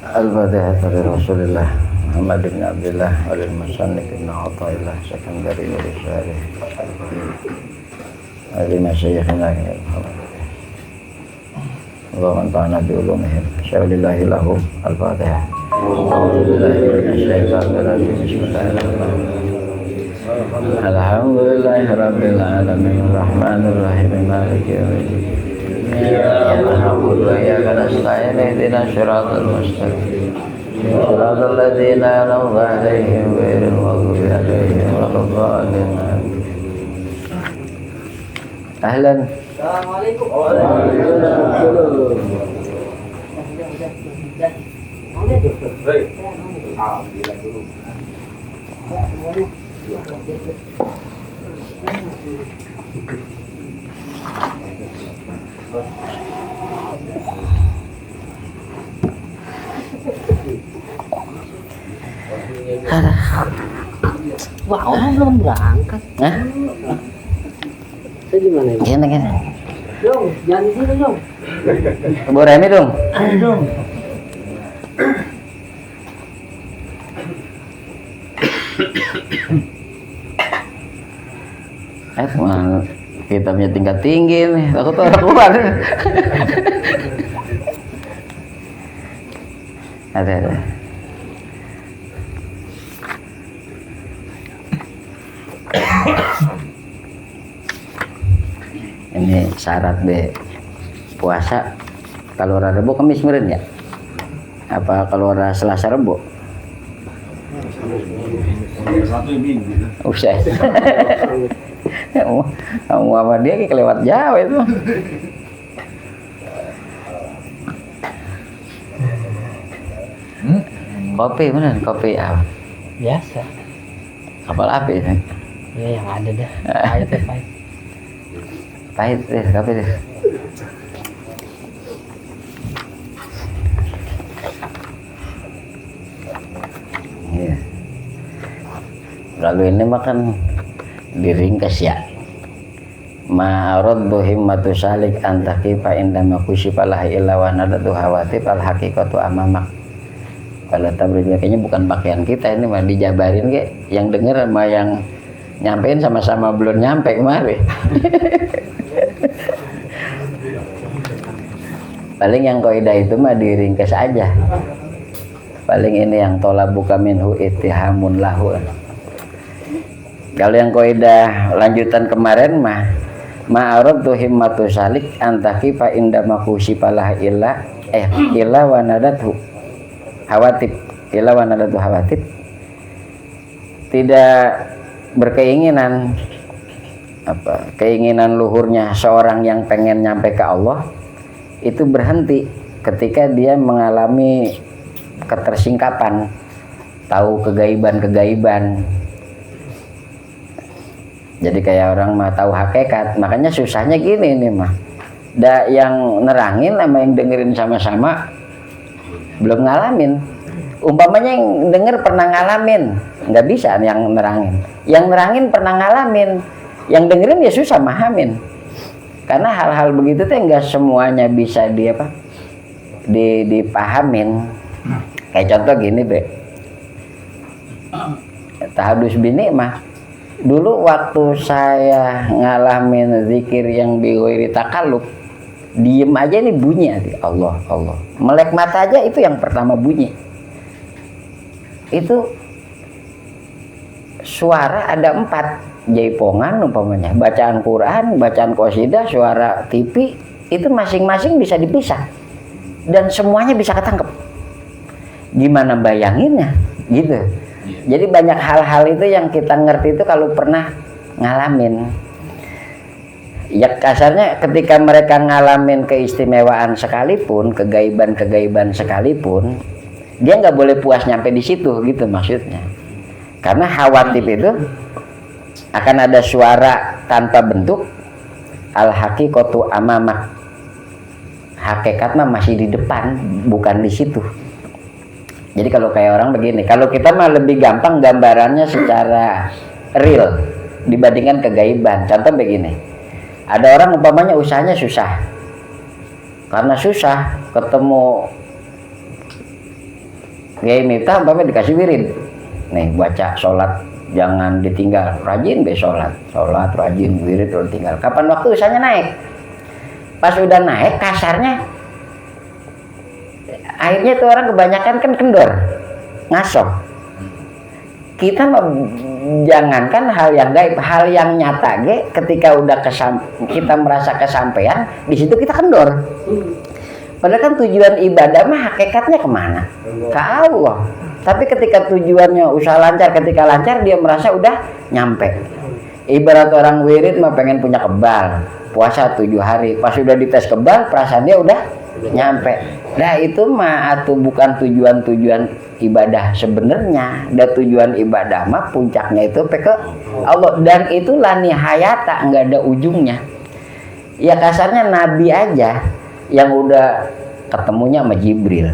Al-Fatihah dari Rasulullah Muhammad bin Abdullah walil musannif ibn Athaillah Sakandari wa Syarih Alima Syekhina Allahumma ta'ala bi'ulumihim sya'ulillahi lahum Al-Fatihah Alhamdulillahi Rabbil Alamin Ar-Rahmanir-Rahim Maliki yaumiddin Iyyaka na'budu wa iyyaka nasta'in ihdinas siratal mustaqim siratal ladzina an'amta 'alaihim ghairil maghdubi 'alaihim waladdallin Ahlan. Assalamualaikum. Wah, belum berangkat. Hah? Saya gimana ini? Gini. Dong, jangan di sini dong. Bu Remi dong. Ayo dong. Mana kitabnya tingkat tinggi nih, takut orang keluar. Ada. Ini syarat deh puasa kalau Rebo Kamis meren ya? Apa kalau Selasa Rebo? Satu minggu. Usai. Kamu sama dia kayak kelewat jauh itu. Kopi mana? Kopi apa? Biasa. Kapal api itu. Ya yang ada dah. Pahit ya pahit. Pahit deh, kopi deh. Iya. Lalu ini makan diringkas ya. Ma'arad himmatu salik antaki fa indama kusyifalah illa wa nadatu hawatib al haqiqatu amamak. Kalau tabridnya kayaknya bukan pakaian kita ini mah dijabarin ke yang denger sama yang nyampein sama-sama belum nyampe kemari. Paling yang kaidah itu mah diringkas aja. Paling ini yang tolabu minhu ittihamun lahu. Kalau yang kaidah lanjutan kemarin mah ma'aradu himmatu salik antaki fa indama kusipalah illa wa nadatu hawatib illa wa nadatu hawatib, tidak berkeinginan keinginan luhurnya seorang yang pengen nyampe ke Allah itu berhenti ketika dia mengalami ketersingkapan, tahu kegaiban. Jadi kayak orang mah tahu hakikat, makanya susahnya gini nih mah. Yang nerangin sama yang dengerin sama-sama belum ngalamin. Umpamanya yang denger pernah ngalamin, nggak bisa yang nerangin. Yang nerangin pernah ngalamin, yang dengerin ya susah mahamin. Karena hal-hal begitu tuh nggak semuanya bisa dipahamin. Kayak contoh gini be, tahadus bini mah. Dulu waktu saya ngalamin zikir yang bighairi takalluf, diem aja nih bunyi Allah. Melek mata aja itu yang pertama bunyi. Itu suara ada 4, jaipongan umpamanya, bacaan Quran, bacaan qasidah, suara TV, itu masing-masing bisa dipisah dan semuanya bisa ketangkep. Gimana bayanginnya gitu. Jadi banyak hal-hal itu yang kita ngerti itu kalau pernah ngalamin. Ya kasarnya ketika mereka ngalamin keistimewaan sekalipun, kegaiban sekalipun, dia nggak boleh puas nyampe di situ gitu maksudnya. Karena hawatib itu akan ada suara tanpa bentuk, al haqiqatu amamak. Hakikatnya masih di depan, bukan di situ. Jadi kalau kayak orang begini, kalau kita mah lebih gampang gambarannya secara real dibandingkan kegaiban. Contoh begini, ada orang umpamanya usahanya susah, karena susah ketemu Kiai Miftah umpamanya dikasih wirid. Nih baca sholat jangan ditinggal, rajin be sholat rajin wirid kalau tinggal. Kapan waktu usahanya naik? Pas udah naik kasarnya, akhirnya tuh orang kebanyakan kan kendor, ngasoh. Kita jangankan hal yang gaib, hal yang nyata ketika udah kita merasa kesampaian, di situ kita kendor. Padahal kan tujuan ibadah mah hakikatnya kemana? Ke Allah. Tapi ketika tujuannya usaha lancar, ketika lancar dia merasa udah nyampe. Ibarat orang wirid mah pengen punya kebal, puasa 7 hari, pas udah dites kebal, perasaan dia udah nyampe. Nah itu mah atau bukan tujuan ibadah sebenarnya. Dan tujuan ibadah mah puncaknya itu ke Allah, dan itu la nihayata, nggak ada ujungnya. Ya kasarnya Nabi aja yang udah ketemunya sama Jibril,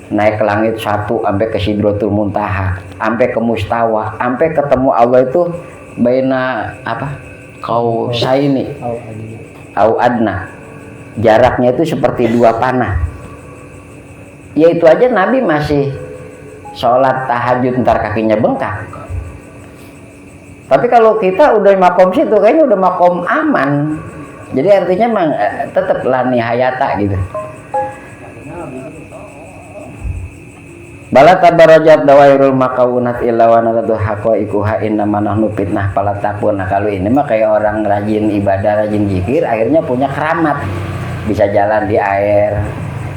naik ke langit 1 sampai ke Sidratul Muntaha, sampai ke Mustawa, sampai ketemu Allah itu baina apa? Kausaini au adna. Jaraknya itu seperti 2 panah. Ya itu aja Nabi masih sholat tahajud ntar kakinya bengkak. Tapi kalau kita udah makom situ kayaknya udah makom aman. Jadi artinya memang tetap la nihayata gitu. Bala tabarajat dawairul makaunat illa wa naradu haqaiquha innama nahnu fitnah fala takun. Nah kalau ini mah kayak orang rajin ibadah, rajin zikir, akhirnya punya keramat. Bisa jalan di air,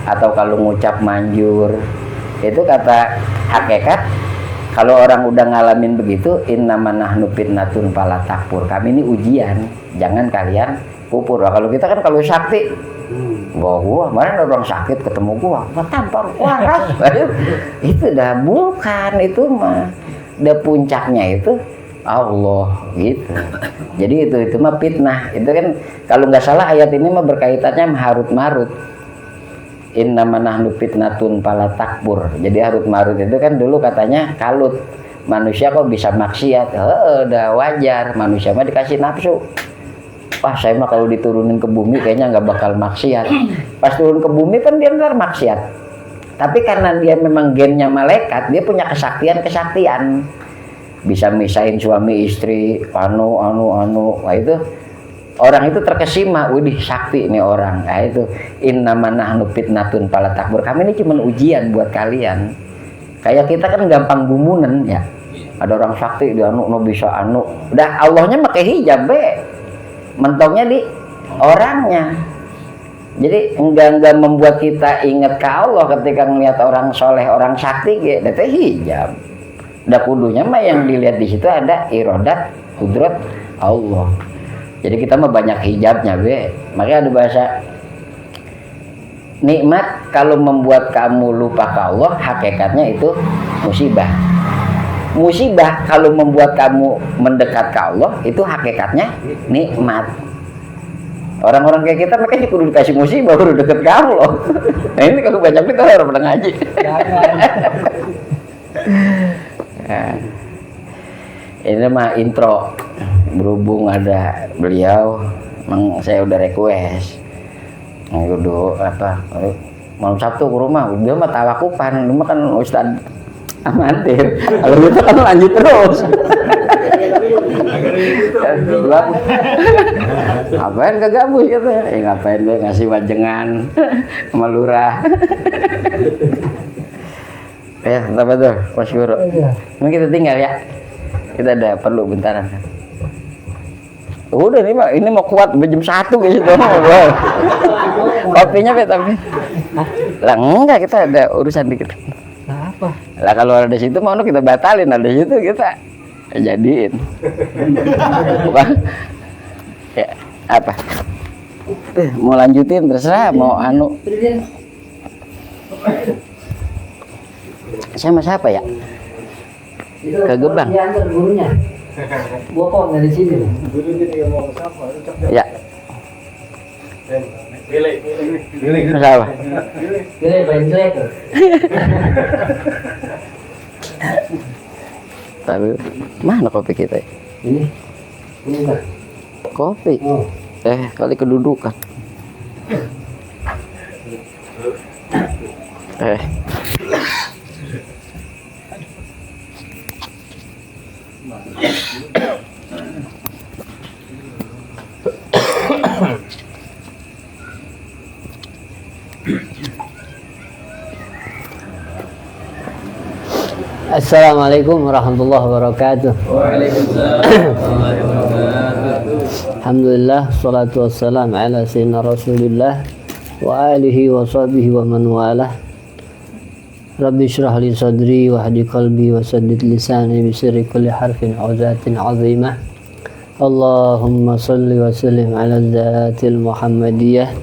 atau kalau ngucap manjur. Itu kata hakikat. Kalau orang udah ngalamin begitu, innama nahnu fitnatun fala takfur. Kami ini ujian, jangan kalian kufur. Nah, kalau kita kan kalau sakti, gua kemarin ada orang sakit ketemu gua tampar waras. Itu dah bukan, itu mah udah puncaknya itu Allah gitu. Jadi itu mah fitnah. Itu kan kalau nggak salah ayat ini mah berkaitannya harut marut. Innama nahnu fitnatun fala takfur. Jadi harut marut itu kan dulu katanya kalut. Manusia kok bisa maksiat? Udah wajar, manusia mah dikasih nafsu. Wah saya mah kalau diturunin ke bumi kayaknya nggak bakal maksiat. Pas turun ke bumi kan dia ntar maksiat. Tapi karena dia memang gennya malaikat, dia punya kesaktian. Bisa misahin suami istri, anu. Wah itu orang itu terkesima, widih sakti nih orang. Nah itu innama nahnu fitnatun fala takfur. Kami ini cuma ujian buat kalian. Kayak kita kan gampang gumunen ya. Ada orang sakti dia anu bisa anu. Udah Allahnya pakai hijab mentoknya di orangnya. Jadi enggak membuat kita ingat ke Allah ketika ngelihat orang soleh, orang sakti gitu, teh hijab. Udah kudunya mah yang dilihat di situ ada iradat, kudrat Allah. Jadi kita mah banyak hijabnya Makanya ada bahasa nikmat kalau membuat kamu lupa ke Allah, hakikatnya itu musibah. Musibah kalau membuat kamu mendekat ke Allah, itu hakikatnya nikmat. Orang-orang kayak kita makanya kudu dikasih musibah, kudu deket ke Allah. Nah ini kalau banyak kita harus pernah ngaji. Nah, ini mah intro. Berhubung ada beliau, memang saya udah request. Kudu apa? Malam Sabtu ke rumah, dia mah tawakupan, lu mah kan Ustad amatir. Kalau gitu kan lanjut terus. Ngapain kegabus gitu ya? Ngapain gue ngasih wajengan sama lurah. Ya, apa tuh, Mas Guru? Ini kita tinggal ya. Kita ada perlu bentaran. Udah ini mau kuat jam 1 gitu. Kopinya tapi. Lah enggak, kita ada urusan dikit. Nah, apa? Lah kalau ada situ mau kita batalin, ada situ kita jadiin. Ya, apa? Mau lanjutin terserah, mau anu. Sama siapa ya? Ke Gebang. Diantar gurunya. Gua kok dari sini. Ya. Pilih. Siapa? Pilih jelek. Tapi mana kopi kita? Ini enggak. Kopi. Oh. Kali kedudukan. Assalamualaikum warahmatullahi wabarakatuh. Waalaikumsalam warahmatullahi wabarakatuh. Alhamdulillah, salatu wassalam ala sayyidina Rasulillah wa alihi wa sahbihi wa man walah. Rabbi syrah li sadri wa hadi qalbi wa saddid lisani bi sirri kulli harfin auzatin azimah. Allahumma salli wa sallim ala zatil Muhammadiyah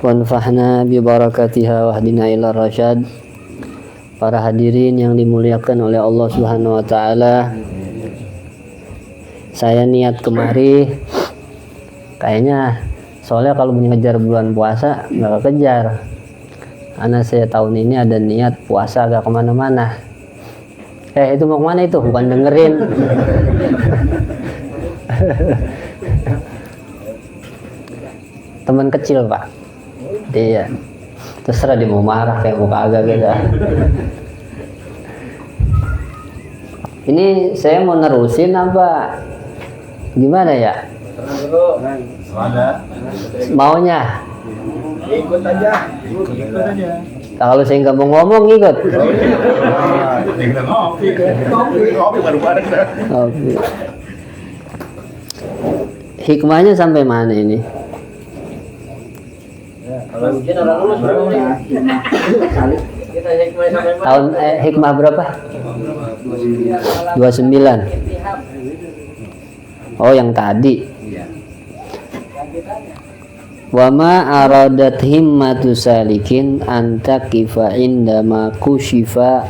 wa anfa'na bi barakatiha wa hdina ila rasyad. Para hadirin yang dimuliakan oleh Allah Subhanahu wa taala. Saya niat kemari kayaknya soalnya kalau mengejar bulan puasa nggak kejar. Karena saya tahun ini ada niat puasa agak kemana-mana. Itu mau kemana itu? Bukan dengerin. Teman kecil Pak. Iya. Terserah dia mau marah kayak mau kagak gitu. Ini saya mau nerusin apa gimana ya? Maunya? Ikut aja. Kalau saya nggak mau ngomong ikut. Kita ngopi bareng-bareng dah. Oke. Hikmahnya sampai mana ini? Tahun hikmah berapa? 29. Oh, yang tadi. Wa ma aradat himmatu salikin anta kifa indama kushifa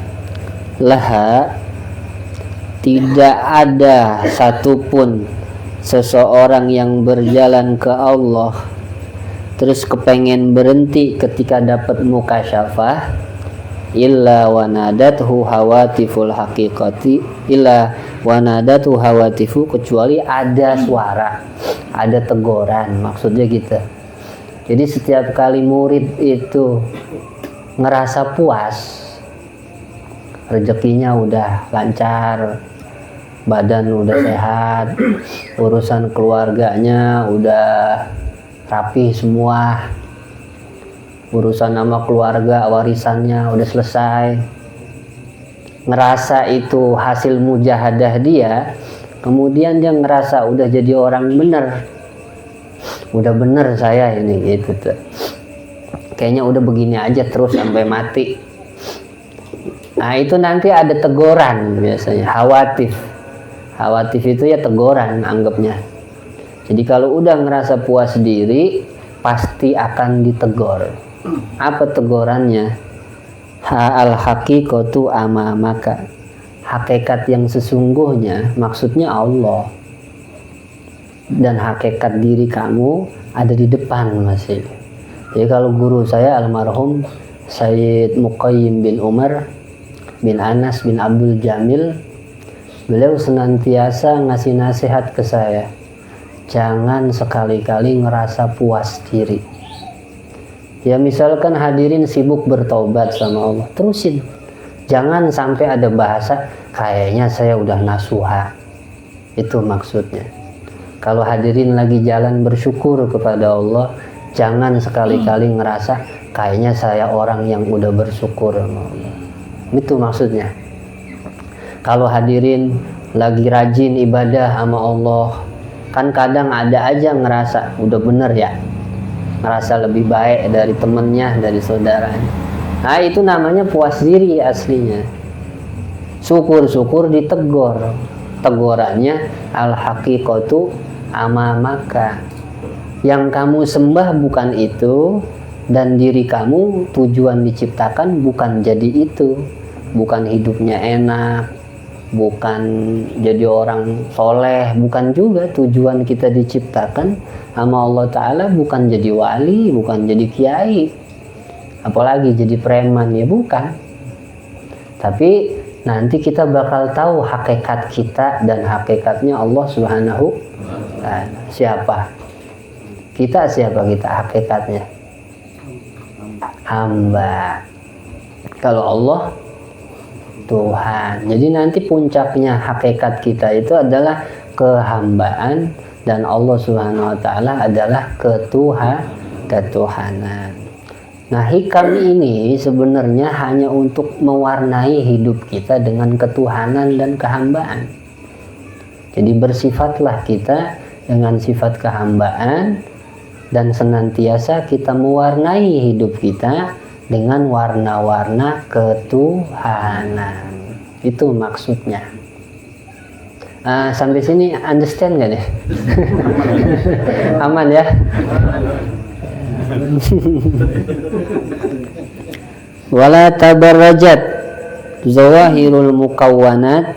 laha. Tidak ada satupun seseorang yang berjalan ke Allah terus kepengen berhenti ketika dapat mukasyafah illa wanadathu hawatiful haqiqati illa wanadathu hawatifu, kecuali ada suara, ada teguran, maksudnya gitu. Jadi setiap kali murid itu ngerasa puas, rezekinya udah lancar, badan udah sehat, urusan keluarganya udah rapi semua, urusan nama keluarga, warisannya udah selesai, ngerasa itu hasil mujahadah dia, kemudian dia ngerasa udah jadi orang bener, udah bener saya ini gitu tuh. Kayaknya udah begini aja terus sampai mati. Nah itu nanti ada teguran biasanya, hawatif. Hawatif itu ya teguran anggapnya. Jadi kalau udah ngerasa puas diri, pasti akan ditegur. Apa tegurannya? Ha'al haqiqatu amamaka. Hakikat yang sesungguhnya maksudnya Allah. Dan hakikat diri kamu ada di depan masih. Jadi kalau guru saya almarhum Sayyid Muqayyim bin Umar bin Anas bin Abdul Jamil, beliau senantiasa ngasih nasihat ke saya. Jangan sekali-kali ngerasa puas diri. Ya misalkan hadirin sibuk bertobat sama Allah, terusin. Jangan sampai ada bahasa kayaknya saya udah nasuha. Itu maksudnya. Kalau hadirin lagi jalan bersyukur kepada Allah, jangan sekali-kali ngerasa kayaknya saya orang yang udah bersyukur sama Allah. Itu maksudnya. Kalau hadirin lagi rajin ibadah sama Allah, kan kadang ada aja ngerasa udah bener ya, ngerasa lebih baik dari temennya, dari saudaranya. Nah itu namanya puas diri aslinya. Syukur-syukur ditegur. Tegurannya al-haqiqatu amamaka. Yang kamu sembah bukan itu, dan diri kamu tujuan diciptakan bukan jadi itu. Bukan hidupnya enak, bukan jadi orang soleh, bukan juga tujuan kita diciptakan sama Allah Ta'ala, bukan jadi wali, bukan jadi kiai, apalagi jadi preman, ya bukan. Tapi nanti kita bakal tahu hakikat kita dan hakikatnya Allah Subhanahu wa Ta'ala. Siapa? Kita siapa kita hakikatnya? Hamba. Kalau Allah Tuhan. Jadi nanti puncaknya hakikat kita itu adalah kehambaan dan Allah Subhanahu wa taala adalah ketuhanan. Nah, hikam ini sebenarnya hanya untuk mewarnai hidup kita dengan ketuhanan dan kehambaan. Jadi bersifatlah kita dengan sifat kehambaan dan senantiasa kita mewarnai hidup kita dengan warna-warna ketuhanan. Itu maksudnya. Sampai sini understand gak nih? Aman ya? Wala tabarrajat zawahirul mukawwanat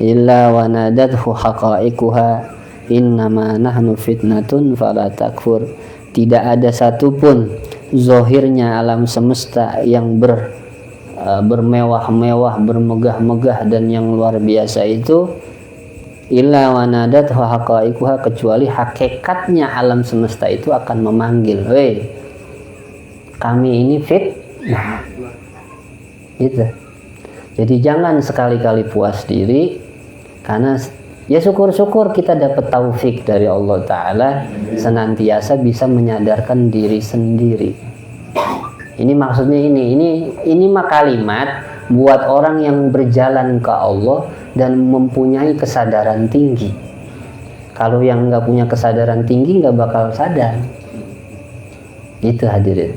illa wa nadathu haqa'iquha innama nahnu fitnatun fala takfur. Tidak ada satupun zohirnya alam semesta yang bermewah-mewah, bermegah-megah dan yang luar biasa itu illa wa nadathu haqa'iquha, kecuali hakikatnya alam semesta itu akan memanggil, "Weh, kami ini fitnah." Gitu. Jadi jangan sekali-kali puas diri, karena ya syukur-syukur kita dapat taufik dari Allah Ta'ala senantiasa bisa menyadarkan diri sendiri. Ini maksudnya ini mah kalimat buat orang yang berjalan ke Allah dan mempunyai kesadaran tinggi. Kalau yang nggak punya kesadaran tinggi nggak bakal sadar. Itu hadirin.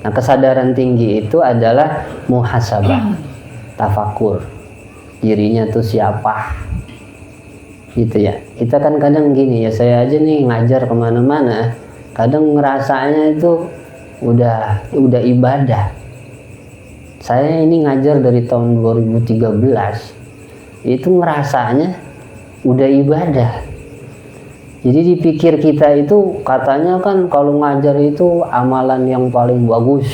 Nah, kesadaran tinggi itu adalah muhasabah, tafakur, dirinya tuh siapa, gitu ya. Kita kan kadang gini ya, saya aja nih ngajar kemana-mana, kadang ngerasanya itu udah ibadah. Saya ini ngajar dari tahun 2013, itu ngerasanya udah ibadah. Jadi dipikir kita itu katanya kan kalau ngajar itu amalan yang paling bagus,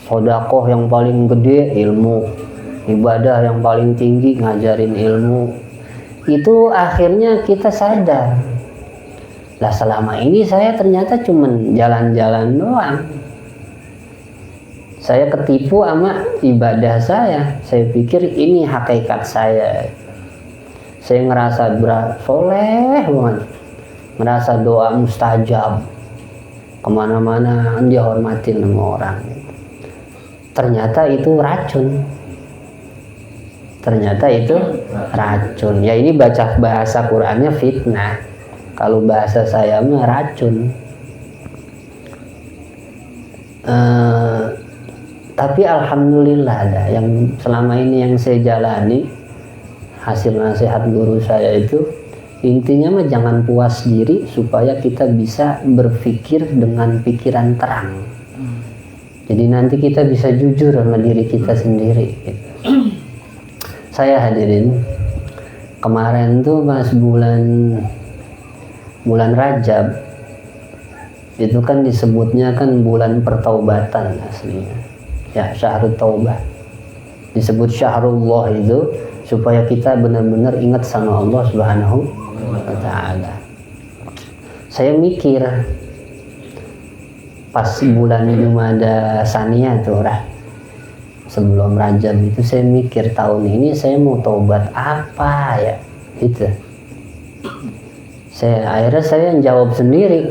sodakoh yang paling gede ilmu, ibadah yang paling tinggi ngajarin ilmu. Itu akhirnya kita sadar, lah selama ini saya ternyata cuman jalan-jalan doang. Saya ketipu sama ibadah saya pikir ini hakikat saya. Saya ngerasa soleh banget, merasa doa mustajab, kemana-mana dia hormatin sama orang. Ternyata itu racun. Ya ini baca bahasa Qurannya fitnah, kalau bahasa saya mah racun. Tapi alhamdulillah ada yang selama ini yang saya jalani, hasil nasihat guru saya itu intinya mah jangan puas diri supaya kita bisa berpikir dengan pikiran terang. Jadi nanti kita bisa jujur sama diri kita sendiri gitu. Saya hadirin kemarin tuh pas bulan Rajab itu kan disebutnya kan bulan pertaubatan aslinya ya, syahrul taubah, disebut syahrullah itu supaya kita benar-benar ingat sama Allah Subhanahu wa ta'ala. Saya mikir pas bulan Jumada Saniyah tuh sebelum Rajab itu saya mikir tahun ini saya mau taubat apa ya gitu. Akhirnya saya jawab sendiri.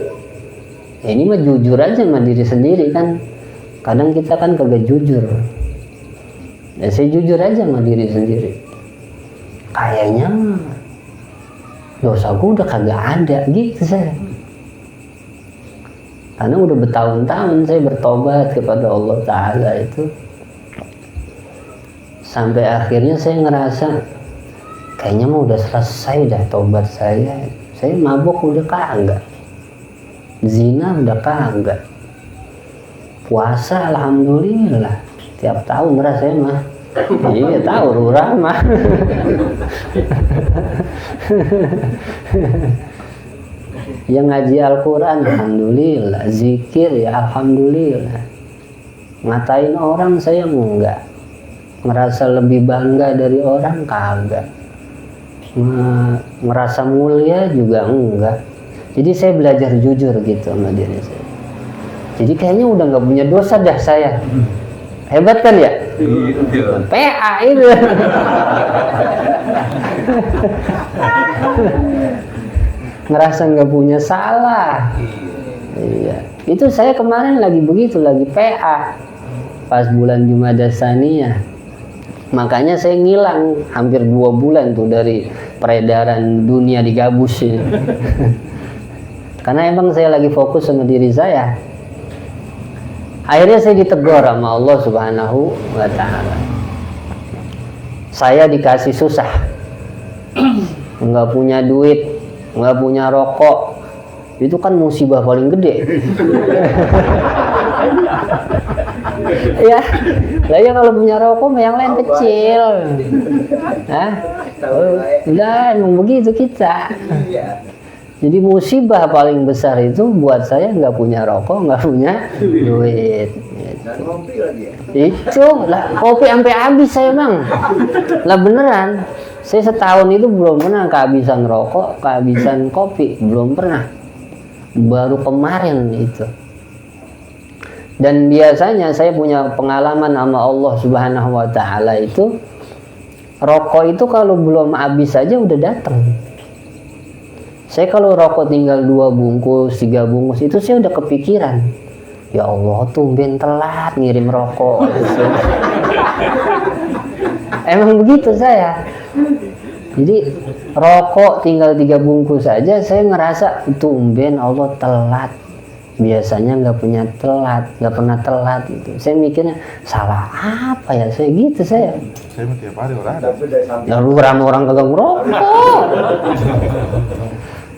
Ya, ini mah jujur aja sama diri sendiri kan. Kadang kita kan kagak jujur. Ya, saya jujur aja sama diri sendiri. Kayaknya dosa gue udah kagak ada gitu saya. Karena udah bertahun-tahun saya bertobat kepada Allah Ta'ala itu. Sampai akhirnya saya ngerasa kayaknya mau udah selesai dah tobat saya. Saya mabuk udah kagak, zina udah kagak, puasa alhamdulillah tiap tahun rasanya mah. Iya tahu lurah mah. Yang ngaji Al-Quran alhamdulillah, zikir ya alhamdulillah. Ngatain orang saya enggak, merasa lebih bangga dari orang kagak, merasa mulia juga enggak. Jadi saya belajar jujur gitu sama diri saya. Jadi kayaknya udah nggak punya dosa dah saya. Hebat kan ya? PA itu. Ngerasa nggak punya salah. Iya. Itu saya kemarin lagi begitu, lagi PA pas bulan Jumadah Tsaniyah. Makanya saya ngilang hampir 2 bulan tuh dari peredaran dunia di gabus ini. Karena emang saya lagi fokus sama diri saya. Akhirnya saya ditegur sama Allah Subhanahu wa Ta'ala. Saya dikasih susah, nggak punya duit, nggak punya rokok. Itu kan musibah paling gede. Ya, lah ya kalau punya rokok yang lain kecil. Hah? Udah emang begitu kita. Jadi musibah paling besar itu buat saya nggak punya rokok, nggak punya duit. Itu lah kopi sampai habis saya bang. Lah beneran. Saya setahun itu belum pernah kehabisan rokok, kehabisan kopi, belum pernah. Baru kemarin itu. Dan biasanya saya punya pengalaman sama Allah Subhanahu wa Ta'ala itu, rokok itu kalau belum habis saja udah datang. Saya kalau rokok tinggal 2 bungkus, 3 bungkus itu saya udah kepikiran, ya Allah tumben telat ngirim rokok. Emang begitu saya. Jadi rokok tinggal 3 bungkus saja saya ngerasa tumben Allah telat. Biasanya nggak pernah telat gitu. Saya mikirnya salah apa ya saya gitu saya. Saya mah tiap hari olahraga. Lalu orang kagak ngerokok.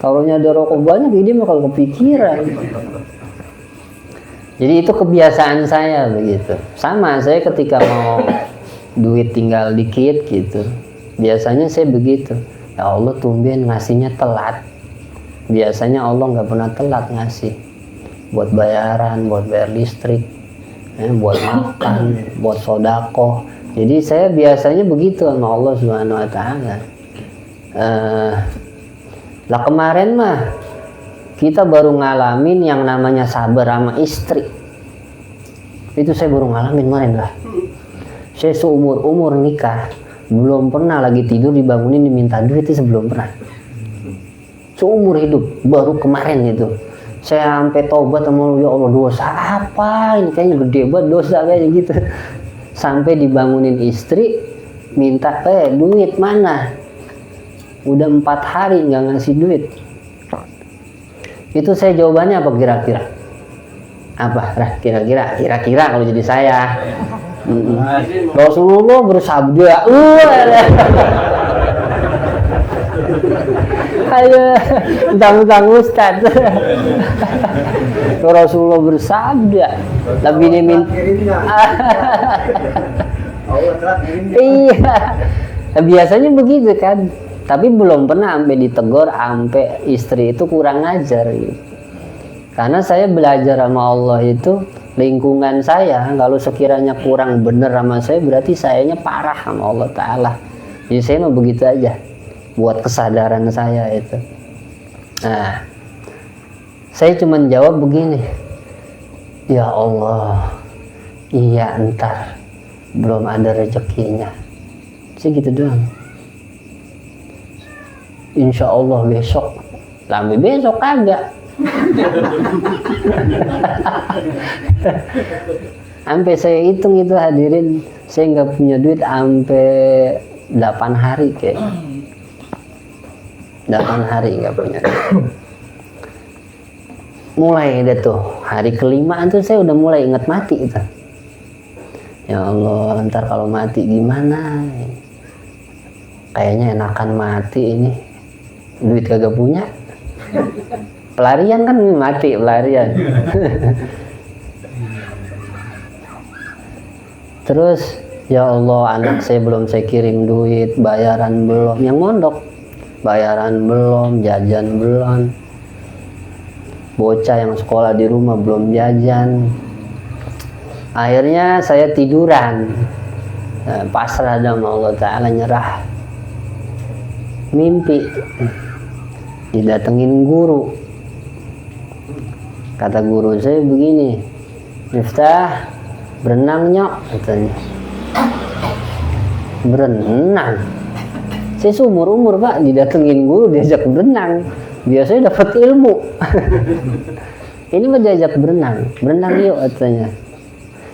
Kalau ada rokok banyak ini mah kalau kepikiran. Jadi itu kebiasaan saya begitu. Sama saya ketika mau duit tinggal dikit gitu. Biasanya saya begitu. Ya Allah tumben ngasihnya telat. Biasanya Allah nggak pernah telat ngasih. Buat bayaran, buat bayar listrik, buat makan, buat sodako. Jadi saya biasanya begitu sama Allah Subhanahu wa Ta'ala. Lah kemarin mah kita baru ngalamin yang namanya sabar sama istri. Itu saya baru ngalamin kemarin lah. Saya seumur nikah belum pernah lagi tidur dibangunin diminta duit, itu sebelum pernah. Seumur hidup baru kemarin itu. Saya sampai tobat sama ya Allah, dosa apa ini, kayaknya gede banget dosa kayaknya gitu. Sampai dibangunin istri minta duit mana, udah 4 hari nggak ngasih duit. Itu saya jawabannya apa kira-kira? Apa kira-kira kalau jadi saya? Rasulullah bersabda, ayo tentang Ustaz. Rasulullah bersabda, tapi ini iya, biasanya begitu kan. Tapi belum pernah sampai ditegur, sampai istri itu kurang ajar gitu. Karena saya belajar sama Allah itu, lingkungan saya kalau sekiranya kurang bener sama saya, berarti sayanya parah sama Allah Ta'ala. Jadi saya mah begitu aja buat kesadaran saya itu. Nah, saya cuma jawab begini, ya Allah, iya entar belum ada rezekinya. Saya gitu doang. Insya Allah besok. Sampai besok kagak. Sampai saya hitung itu hadirin, saya nggak punya duit sampai 8 hari kayak. 8 hari nggak punya duit. Mulai deh tuh hari kelima tuh saya udah mulai inget mati itu. Ya Allah, ntar kalau mati gimana? Kayaknya enakan mati ini. Duit kagak punya. Pelarian kan mati, pelarian. Terus ya Allah, anak saya belum saya kirim duit, bayaran belum, yang mondok bayaran belum, jajan belum, bocah yang sekolah di rumah belum jajan. Akhirnya saya tiduran, pasrah sama Allah Ta'ala, nyerah. Mimpi didatengin guru. Kata guru saya begini, Miftah, berenang nyok, katanya. berenang. Saya seumur umur Pak didatengin guru diajak berenang, biasanya dapat ilmu. Ini mah diajak berenang yuk katanya.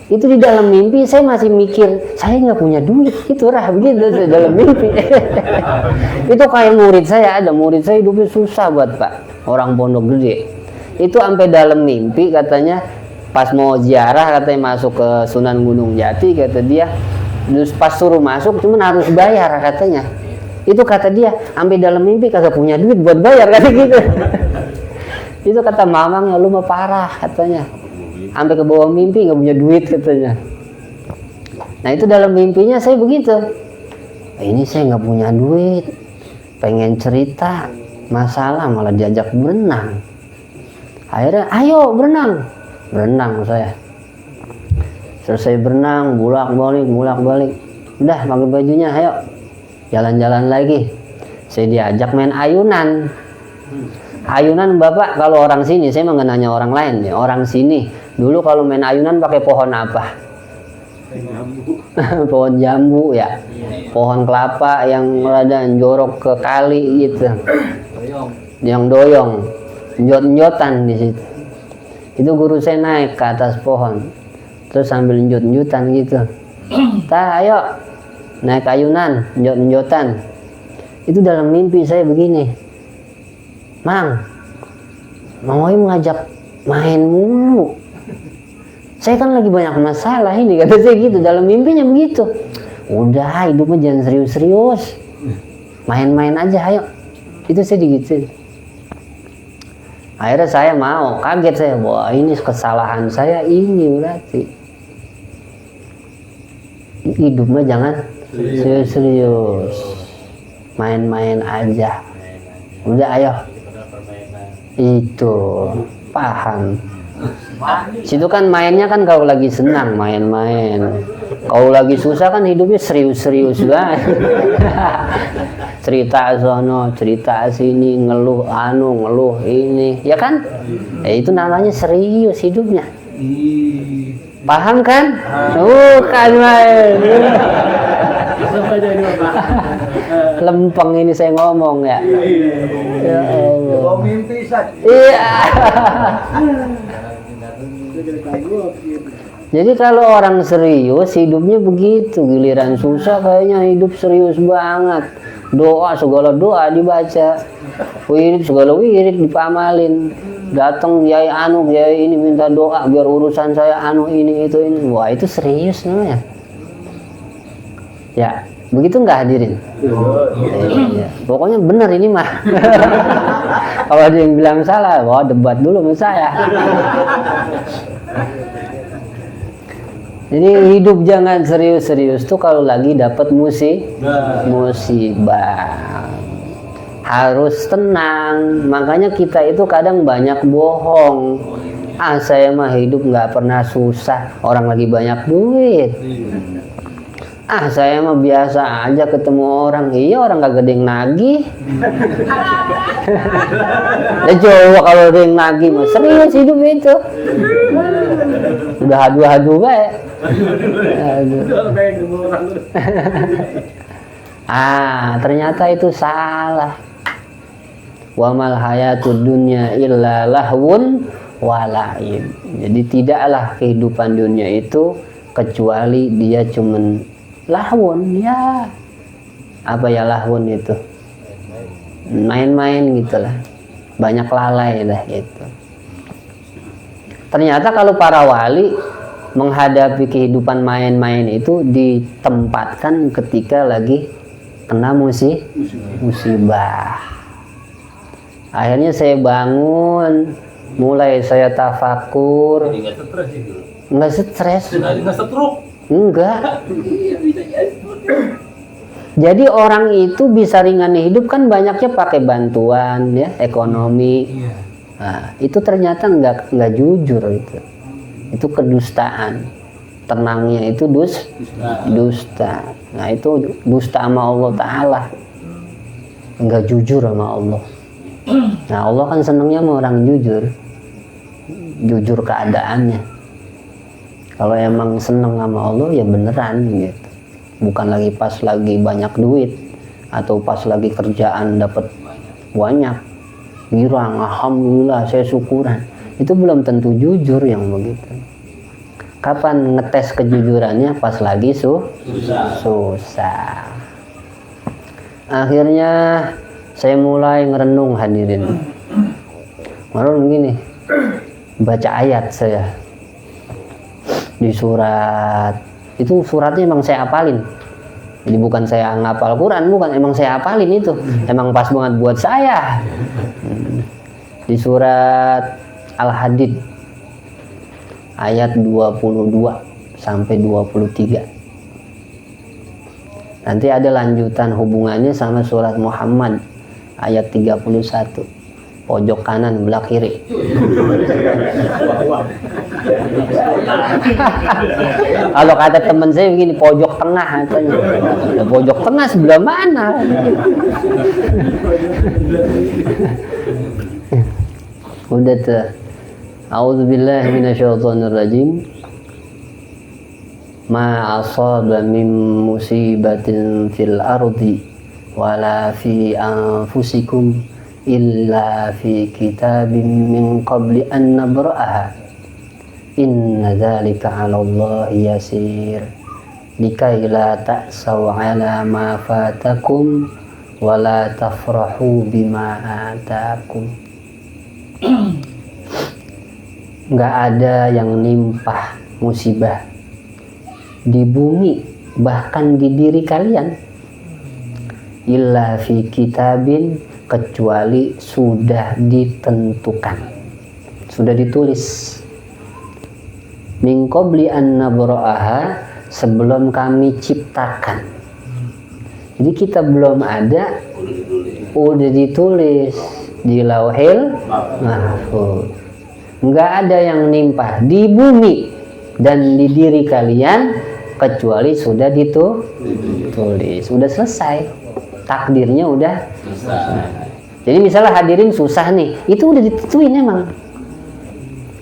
Itu di dalam mimpi saya masih mikir saya nggak punya duit, itu begitu di dalam mimpi. Itu kayak murid saya, ada murid saya hidupnya susah buat Pak, orang Pondok Gede. Itu sampai dalam mimpi katanya pas mau ziarah katanya masuk ke Sunan Gunung Jati, kata dia terus pas suruh masuk cuman harus bayar katanya. Itu kata dia sampai dalam mimpi kagak punya duit buat bayar kata gitu. Itu kata mamangnya, lu mah parah katanya. Sampai ke bawah mimpi nggak punya duit katanya. Nah itu dalam mimpinya saya begitu. Ini saya nggak punya duit, pengen cerita masalah malah diajak berenang. Akhirnya ayo berenang saya. Selesai berenang bolak balik. Udah pakai bajunya, ayo jalan-jalan lagi. Saya diajak main ayunan. Ayunan Bapak kalau orang sini, saya nggak nanya orang lain ya, orang sini dulu kalau main ayunan pakai pohon apa? Pohon jambu ya, pohon kelapa yang rada jorok ke kali gitu, yang doyong, njot-njotan di situ. Itu guru saya naik ke atas pohon, terus sambil njot-njotan gitu. Ayo naik ayunan, njot-njotan. Itu dalam mimpi saya begini. Mang Oi mengajak main mulu. Saya kan lagi banyak masalah ini, kata saya gitu. Dalam mimpinya begitu. Udah, hidupnya jangan serius-serius. Main-main aja, ayo. Itu saya digituin. Akhirnya saya mau, kaget saya. Wah ini kesalahan saya ini berarti. Hidupnya jangan serius-serius. Main-main aja. Udah ayo. Itu paham. Situ kan mainnya kan kalau lagi senang main-main. Kalau lagi susah kan hidupnya serius-serius banget. Cerita sono, cerita sini, ngeluh ini, ya kan? Itu namanya serius hidupnya. Paham kan? Kan main. Lempeng ini saya ngomong ya. Ya Allah. Iya. Jadi kalau orang serius hidupnya begitu, giliran susah kayaknya hidup serius banget. Doa segala doa dibaca, wirid segala wirid dipamalin. Datang yai yai ini minta doa biar urusan saya ini itu ini. Wah itu serius namanya. Ya, begitu nggak hadirin? Iya. Pokoknya benar ini mah. Kalau ada yang bilang salah, wah debat dulu sama saya. Jadi hidup jangan serius-serius tuh kalau lagi dapat musibah. Harus tenang. Makanya kita itu kadang banyak bohong. Saya mah hidup nggak pernah susah. Orang lagi banyak duit. Saya mah biasa aja ketemu orang. Iya orang kagak ada yang nagih. Coba kalau ada yang nagih mah serius hidup itu. Udah adu-adu baik. Ternyata itu salah. Wa mal hayatud dunya illa lahwun wa la'ib. Jadi tidaklah kehidupan dunia itu kecuali dia cuman lahwun ya. Apa ya lahwun itu? Main-main gitulah. Banyak lalai lah gitu. Ternyata kalau para wali menghadapi kehidupan main-main itu ditempatkan ketika lagi kena musibah. Akhirnya saya bangun, mulai saya tafakur. Enggak stres. Enggak. Jadi orang itu bisa ringan hidup kan banyaknya pakai bantuan ya, ekonomi. Nah, itu ternyata enggak jujur itu. Itu kedustaan. Tenangnya itu dusta. Nah, itu dusta sama Allah Ta'ala. Enggak jujur sama Allah. Nah, Allah kan senangnya sama orang jujur. Jujur keadaannya. Kalau emang seneng sama Allah ya beneran gitu. bukan lagi pas lagi banyak duit atau pas lagi kerjaan dapat banyak girang, alhamdulillah saya syukuran. Itu belum tentu jujur yang begitu. Kapan ngetes kejujurannya? Pas lagi susah. Akhirnya saya mulai ngerenung hadirin. Merenung gini, baca ayat saya di surat itu, suratnya emang saya hafalin. Jadi bukan saya ngapal Quran, bukan, emang saya hafalin itu. Emang pas banget buat saya. Di surat Al-Hadid ayat 22 sampai 23. Nanti ada lanjutan hubungannya sama surat Muhammad ayat 31. Pojok kanan belah kiri. Kalau kata teman saya begini, pojok tengah katanya. Pojok tengah sebelah mana? Udah tuh. A'udzubillahi minasyaitonirrajim. Ma asaba min musibatin fil ardi wala fi anfusikum illa fi kitabim min qabli an nabra'aha. Inna dzalika 'ala Allahi yasir. Likai la ta'saw 'ala ma fatakum wa la tafrahu bima atakum. Nggak ada yang nimpah musibah di bumi bahkan di diri kalian illa fi kitabin, kecuali sudah ditentukan, sudah ditulis, min qabli an nabra'aha, sebelum kami ciptakan. Jadi kita belum ada, udah ditulis di Lauhil Mahfuz. Nggak ada yang nimpah di bumi dan di diri kalian kecuali sudah ditulis, sudah selesai, takdirnya udah selesai. Jadi misalnya hadirin susah nih, itu udah ditentuin emang.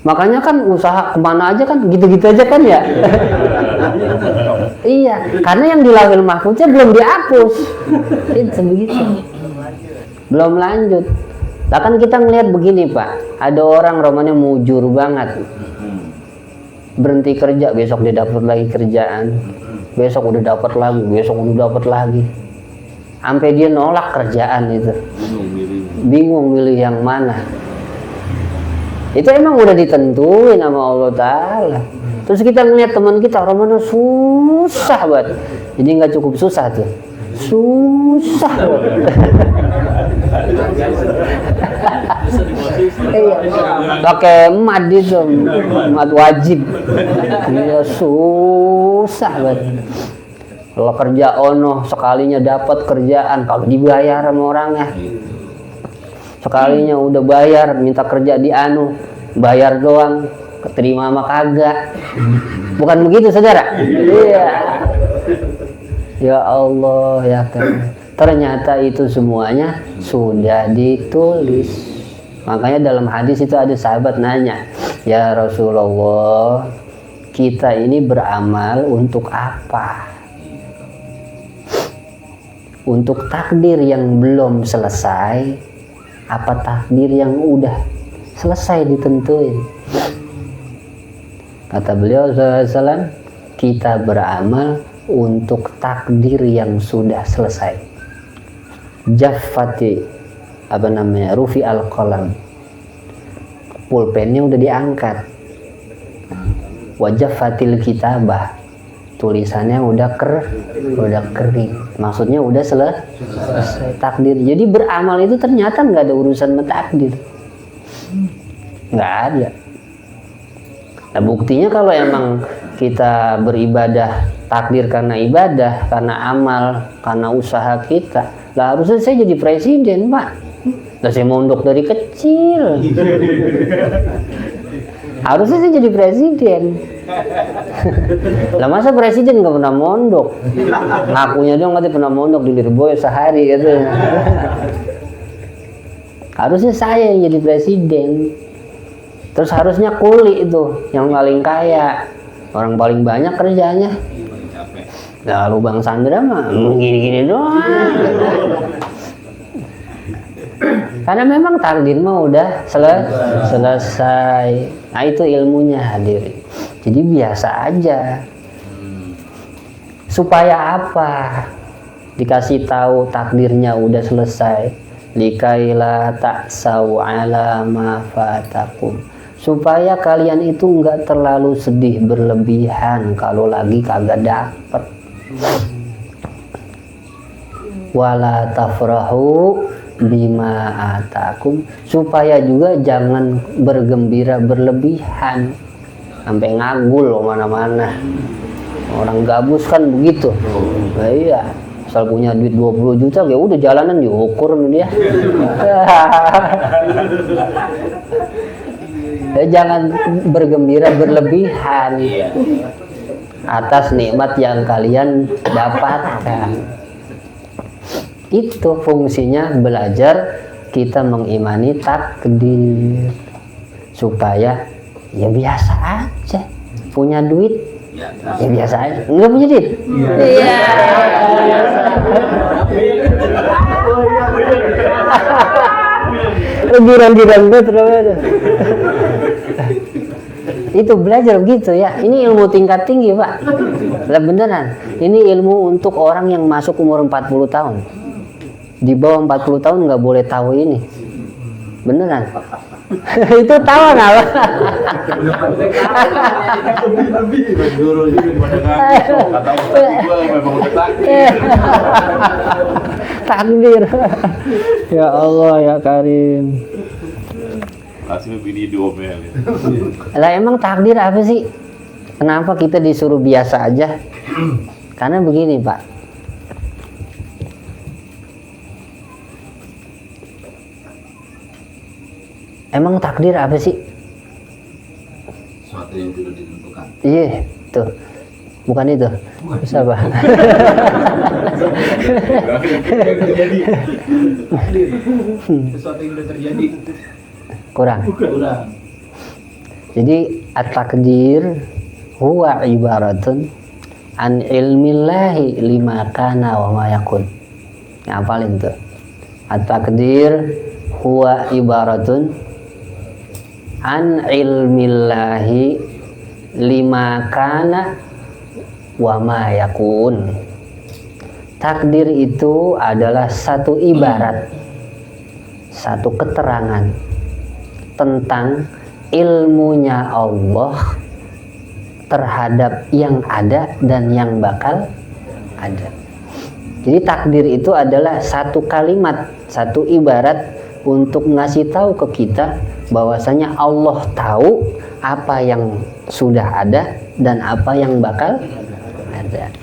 Makanya kan usaha kemana aja kan gitu-gitu aja kan ya. Iya, karena yang di Lauhil Mahfuznya belum dihapus. Itu begitu. Belum lanjut. Lah kan kita ngelihat begini Pak, ada orang romannya mujur banget, berhenti kerja, besok dia dapat lagi kerjaan, besok udah dapat lagi, besok udah dapat lagi, sampai dia nolak kerjaan itu, bingung milih yang mana. Itu emang udah ditentuin sama Allah Ta'ala. Terus kita ngelihat teman kita romannya susah banget, jadi nggak cukup susah tuh, susah banget. Pakai mat itu, mat wajib. Iya, susah banget. Kalau kerja ono sekalinya dapat kerjaan, kalau dibayar sama orangnya. Sekalinya udah bayar, minta kerja di anu, bayar doang, keterima sama kagak. Bukan begitu saudara? Iya. Ya Allah ya kan. Ternyata itu semuanya sudah ditulis. Makanya dalam hadis itu ada sahabat nanya, ya Rasulullah, kita ini beramal untuk apa? Untuk takdir yang belum selesai, apa takdir yang udah selesai ditentuin? Kata beliau SAW, kita beramal untuk takdir yang sudah selesai. Jaffati rufi al-qalam, pulpennya udah diangkat. Wajaffatil kitabah, tulisannya udah kering, maksudnya udah selesai takdir. Jadi beramal itu ternyata nggak ada urusan sama takdir, nggak ada. Nah buktinya kalau emang kita beribadah takdir karena ibadah, karena amal, karena usaha kita, lah harusnya saya jadi presiden Pak. Lah saya mondok dari kecil, harusnya saya jadi presiden. Lah masa presiden nggak pernah mondok? Ngakunya dong katanya pernah mondok di Lirboyo sehari gitu. Harusnya saya yang jadi presiden. Terus harusnya kuli itu yang paling kaya, orang paling banyak kerjanya. Lalu Bang Sandra mah gini-gini doang. Karena memang takdir mah udah selesai. Nah itu ilmunya hadirin. Jadi biasa aja. Supaya apa? Dikasih tahu takdirnya udah selesai. Likaila ta'sau ala ma fatakum. Supaya kalian itu enggak terlalu sedih berlebihan kalau lagi kagak dapet. Wala tafrahu bima atakum, supaya juga jangan bergembira berlebihan sampai ngagul mana-mana. Orang gabus kan begitu. Nah, iya, asal punya duit 20 juta ya udah jalanan diukur sama dia. Jangan bergembira berlebihan atas nikmat yang kalian dapatkan. Itu fungsinya belajar kita mengimani takdir, supaya ya biasa aja. Punya duit ya biasa aja. Enggak punya duit? Iya. Giran-giran betul. Itu belajar begitu ya. Ini ilmu tingkat tinggi, Pak. Lah beneran. Ini ilmu untuk orang yang masuk umur 40 tahun. Di bawah 40 tahun nggak boleh tahu ini. Beneran. Itu tahu nggak, Pak? Takdir. Ya Allah ya Karim. Kasih bini diomel. Lah emang takdir apa sih? Kenapa kita disuruh biasa aja? Karena begini, Pak. Emang takdir apa sih? Sesuatu yang sudah ditentukan. Iya, tuh. Bukan itu. Bisa, Pak. Terjadi. Sesuatu yang sudah terjadi. Kurang. Kurang. Jadi at-takdir huwa ibaratun an ilmillahi lima kana wa ma yakun. Ngapalin tuh. At-takdir huwa ibaratun an ilmillahi lima kana wa ma yakun. Takdir itu adalah satu ibarat, satu keterangan tentang ilmunya Allah terhadap yang ada dan yang bakal ada. Jadi takdir itu adalah satu kalimat, satu ibarat untuk ngasih tahu ke kita bahwasanya Allah tahu apa yang sudah ada dan apa yang bakal ada.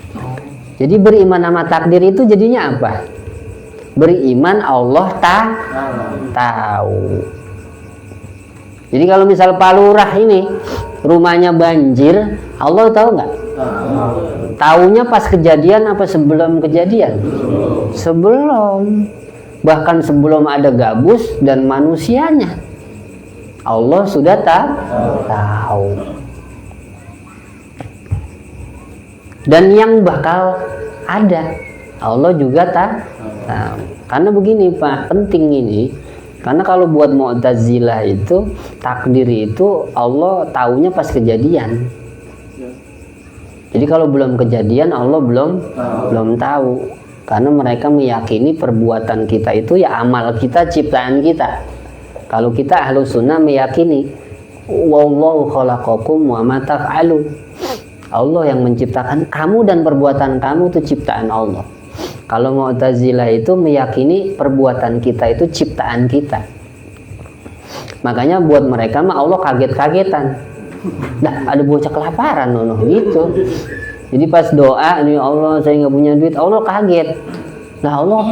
Jadi beriman sama takdir itu jadinya apa? Beriman Allah tahu. Jadi kalau misal Pak Lurah ini rumahnya banjir, Allah tahu nggak? Taunya pas kejadian apa sebelum kejadian? Sebelum. Bahkan sebelum ada gabus dan manusianya, Allah sudah tahu. Dan yang bakal ada, Allah juga tahu. Karena begini Pak, penting ini. Karena kalau buat Mu'tazilah itu takdir itu Allah taunya pas kejadian. Jadi kalau belum kejadian Allah belum tahu. Karena mereka meyakini perbuatan kita itu ya amal kita, ciptaan kita. Kalau kita ahlu sunnah meyakini wallahu khalaqakum wa ma taf'alun. Allah yang menciptakan kamu dan perbuatan kamu itu ciptaan Allah. Kalau Mu'tazilah itu meyakini perbuatan kita itu ciptaan kita. Makanya buat mereka mah Allah kaget-kagetan. Nah, ada bocah kelaparan gitu. Jadi pas doa, ini Allah saya nggak punya duit, Allah kaget. Nah Allah,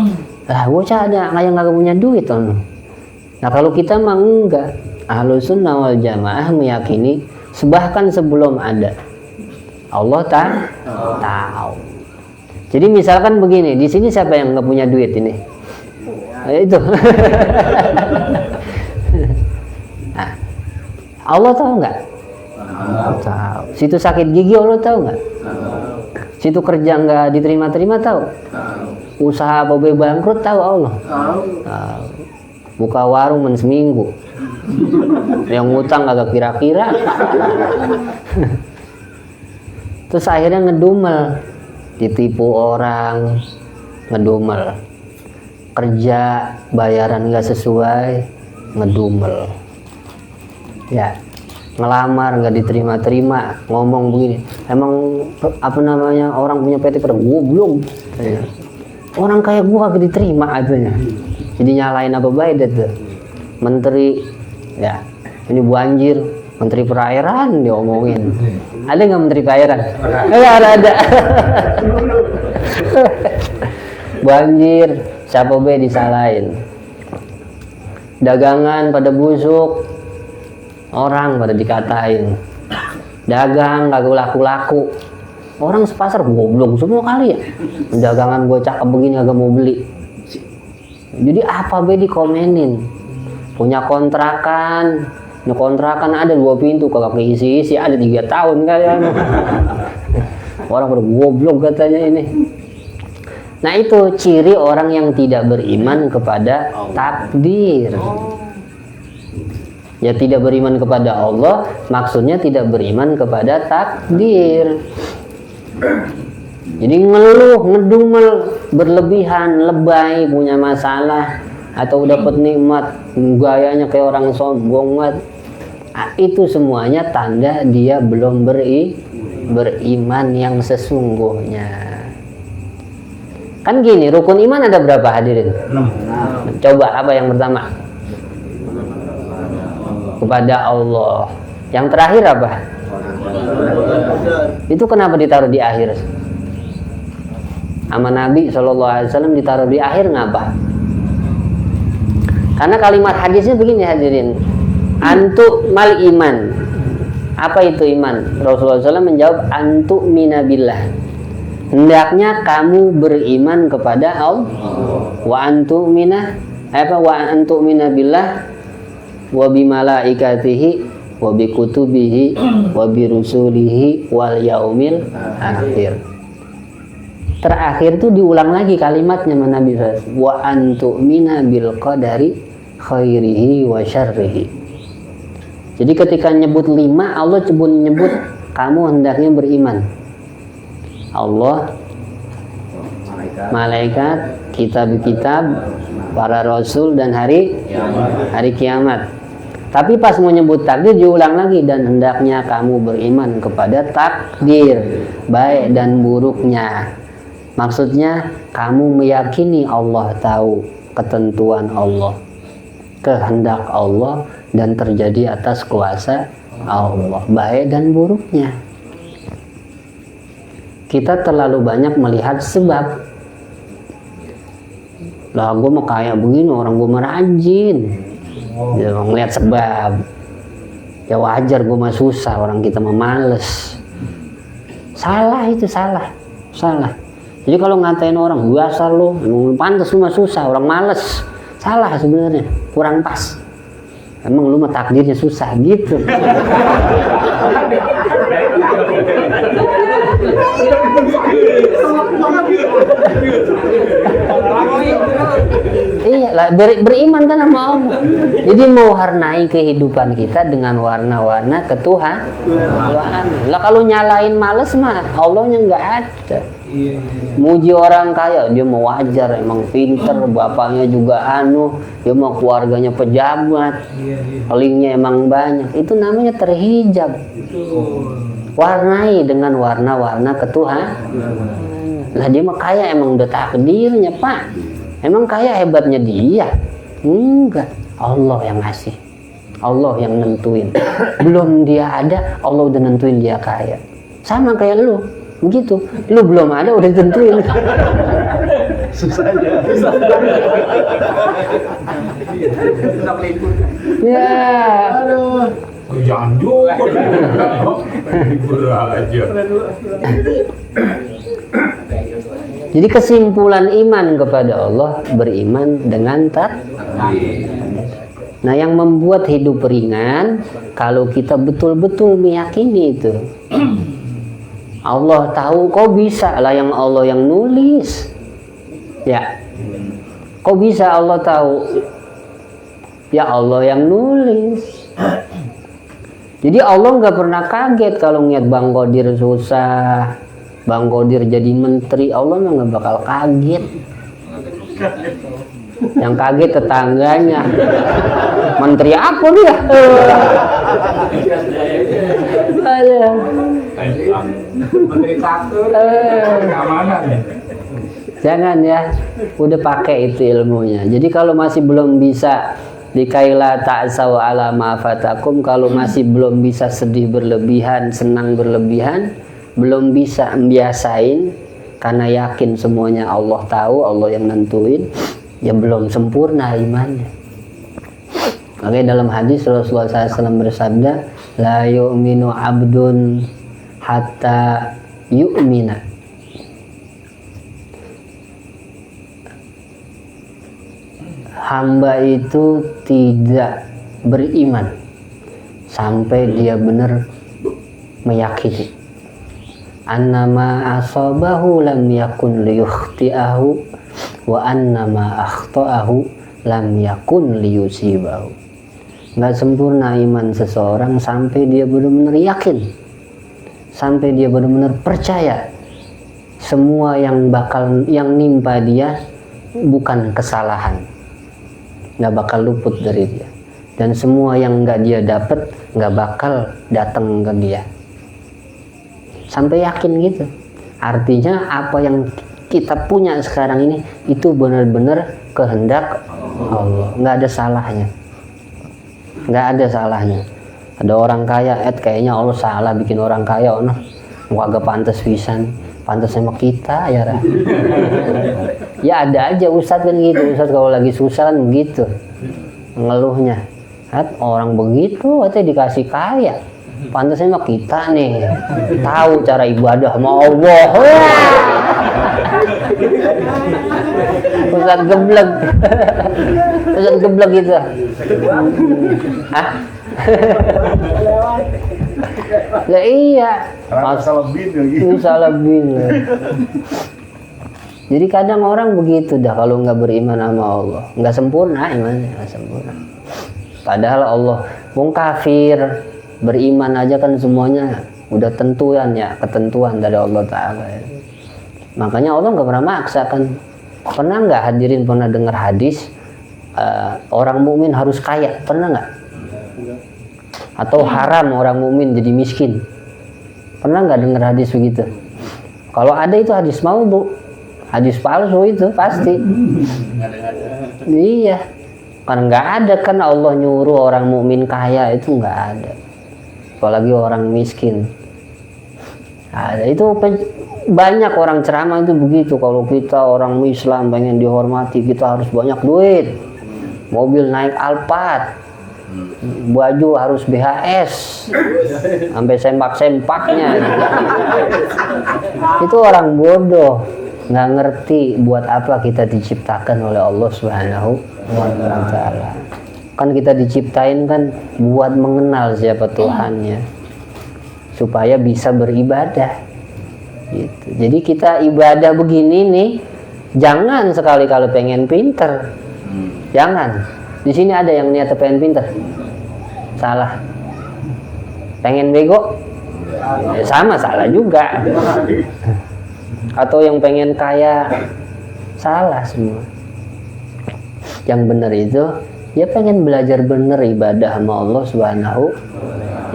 lah bocah ada yang nggak punya duit. Nah kalau kita mah enggak. Ahlus sunnah wal jamaah meyakini bahkan sebelum ada Allah tahu. Jadi misalkan begini, di sini siapa yang nggak punya duit ini? Itu. Nah, Allah tahu nggak? Tahu. Situ sakit gigi Allah tahu nggak? Situ kerja nggak diterima-terima tahu. Usaha apa bangkrut tahu Allah. Tahu. Buka warung seminggu. Yang ngutang agak kira-kira. Terus akhirnya ngedumel, ditipu orang, ngedumel. Kerja bayaran nggak sesuai, ngedumel. Ya. Ngelamar nggak diterima-terima, ngomong begini, emang apa namanya orang punya PT pada goblok, orang kayak gua kagak diterima adanya, jadi nyalain apa baik deh tuh, menteri, ya ini banjir, menteri perairan diomongin, ada nggak menteri perairan? Nggak ada. Banjir, siapa be disalahin, dagangan pada busuk. Orang pada dikatain dagang kagak laku-laku, orang sepasar goblok semua kali ya, dagangan gue cakep begini agak mau beli, jadi apa be dikomenin. Punya kontrakan ada 2 pintu kagak keisi-isi, ada 3 tahun kalian. Orang pada goblok katanya ini. Nah itu ciri orang yang tidak beriman kepada takdir. Ya tidak beriman kepada Allah, maksudnya tidak beriman kepada takdir. Jadi ngeluh, ngedumel, berlebihan, lebay, punya masalah, atau dapat nikmat, gayanya kayak orang sombong. Itu semuanya tanda dia belum beriman yang sesungguhnya. Kan gini, rukun iman ada berapa hadirin? 6. Coba apa yang pertama? Kepada Allah. Yang terakhir apa? Itu kenapa ditaruh di akhir? Sama Nabi SAW ditaruh di akhir ngapa? Karena kalimat hadisnya begini hadirin, antu mal iman. Apa itu iman? Rasulullah SAW menjawab antu minabillah. Hendaknya kamu beriman kepada Allah. Wa antu mina billah wa bi malaikatihi wa bi kutubihi wa bi rusulihi wal yaumil akhir. Terakhir tuh diulang lagi kalimatnya Nabi SAW. Wa antu'mina bil qadari khairihi wa syarrihi. Jadi ketika nyebut 5, Allah nyebut kamu hendaknya beriman. Allah, malaikat, kitab-kitab, para rasul dan hari kiamat. Tapi pas mau nyebut takdir diulang lagi, dan hendaknya kamu beriman kepada takdir baik dan buruknya. Maksudnya kamu meyakini Allah tahu ketentuan Allah, kehendak Allah, dan terjadi atas kuasa Allah baik dan buruknya. Kita terlalu banyak melihat sebab. Lah gue mau kayak begini, orang gue merajin. Ya, ngeliat sebab. Ya wajar gue mah susah, orang kita mah males. Salah itu, salah. Jadi kalau ngatain orang, biasa lo, emang pantas lu mah susah, orang males. Salah sebenarnya, kurang pas. Emang lu mah takdirnya susah gitu. Iya lah, beriman kan sama Allah. Jadi mewarnai kehidupan kita dengan warna-warna ketuhanan. Lah kalau nyalain males mah Allahnya nggak ada. Muji orang kaya, dia mau wajar, emang pinter, bapaknya juga dia mau keluarganya pejabat, linknya emang banyak. Itu namanya terhijab. Warnai dengan warna-warna ketuhanan. Lah dia mah kaya emang udah takdirnya Pak. Emang kaya hebatnya dia? Enggak, Allah yang ngasih, Allah yang nentuin. Belum dia ada, Allah udah nentuin dia kaya. Sama kayak lu, begitu. Lu belum ada udah tentuin. Susah aja. Ya. Aduh. Jangan juga. Aja. Jadi kesimpulan iman kepada Allah, beriman dengan takdir. Nah yang membuat hidup ringan, kalau kita betul-betul meyakini itu. Allah tahu, kok bisa lah yang Allah yang nulis? Ya, kok bisa Allah tahu? Ya Allah yang nulis. Jadi Allah nggak pernah kaget kalau ngeliat Bang Qodir susah, Bang Qodir jadi menteri. Allah nggak bakal kaget. Yang kaget tetangganya. Menteri apa dia? Menteri satu keamanan ya. Jangan ya, udah pakai itu ilmunya. Jadi kalau masih belum bisa dikaila ta'saw ala ma fatakum, kalau masih belum bisa sedih berlebihan, senang berlebihan, belum bisa membiasain karena yakin semuanya Allah tahu, Allah yang nentuin, ya belum sempurna imannya. Makanya dalam hadis Rasulullah SAW bersabda, la yu'minu abdun hatta yu'mina. Hamba itu tidak beriman sampai dia benar meyakini annama asabahu lam yakun liyukhti'ahu wa annama akhta'ahu lam yakun liyusibahu. Nggak sempurna iman seseorang sampai dia benar-benar yakin, sampai dia benar-benar percaya semua yang nimpa dia bukan kesalahan, nggak bakal luput dari dia, dan semua yang nggak dia dapat nggak bakal datang ke dia. Sampai yakin gitu. Artinya apa yang kita punya sekarang ini itu benar-benar kehendak Allah, nggak ada salahnya, nggak ada salahnya. Ada orang kaya, kayaknya Allah salah bikin orang kaya, ono agak pantas pisan, pantas sama kita ya. Ya ada aja Ustadz kan gitu, Ustadz kalau lagi susah kan begitu ngeluhnya. Orang begitu katanya dikasih kaya, pantasnya mah kita nih tahu cara ibadah sama Allah. Ustadz geblek, Ustadz geblek gitu. Lah iya. Salah bin gitu. Salah bin. Jadi kadang orang begitu dah kalau nggak beriman sama Allah, nggak sempurna imannya, nggak sempurna. Padahal Allah, wong kafir beriman aja kan semuanya udah tentuan ya, ketentuan dari Allah Taala. Makanya Allah nggak pernah maksa kan. Pernah nggak hadirin pernah dengar hadis orang mukmin harus kaya? Pernah nggak? Atau haram orang mukmin jadi miskin? Pernah nggak dengar hadis begitu? Kalau ada itu hadis maudhu, hadis palsu itu pasti. Iya, karena nggak ada kan Allah nyuruh orang mukmin kaya, itu nggak ada. Apalagi orang miskin. Ada itu banyak orang ceramah itu begitu. Kalau kita orang Islam pengen dihormati, kita harus banyak duit, mobil naik Alphard, baju harus BHS sampai sempak-sempaknya. Itu orang bodoh, nggak ngerti buat apa kita diciptakan oleh Allah Subhanahu wa Ta'ala. Kan kita diciptain kan buat mengenal siapa Tuhannya, supaya bisa beribadah gitu. Jadi kita ibadah begini nih, jangan sekali-kali pengen pinter, jangan. Di sini ada yang niat pengen pinter, salah. Pengen bego, ya sama, salah juga. Atau yang pengen kaya, salah semua. Yang benar itu, ya pengen belajar benar ibadah sama Allah Subhanahu,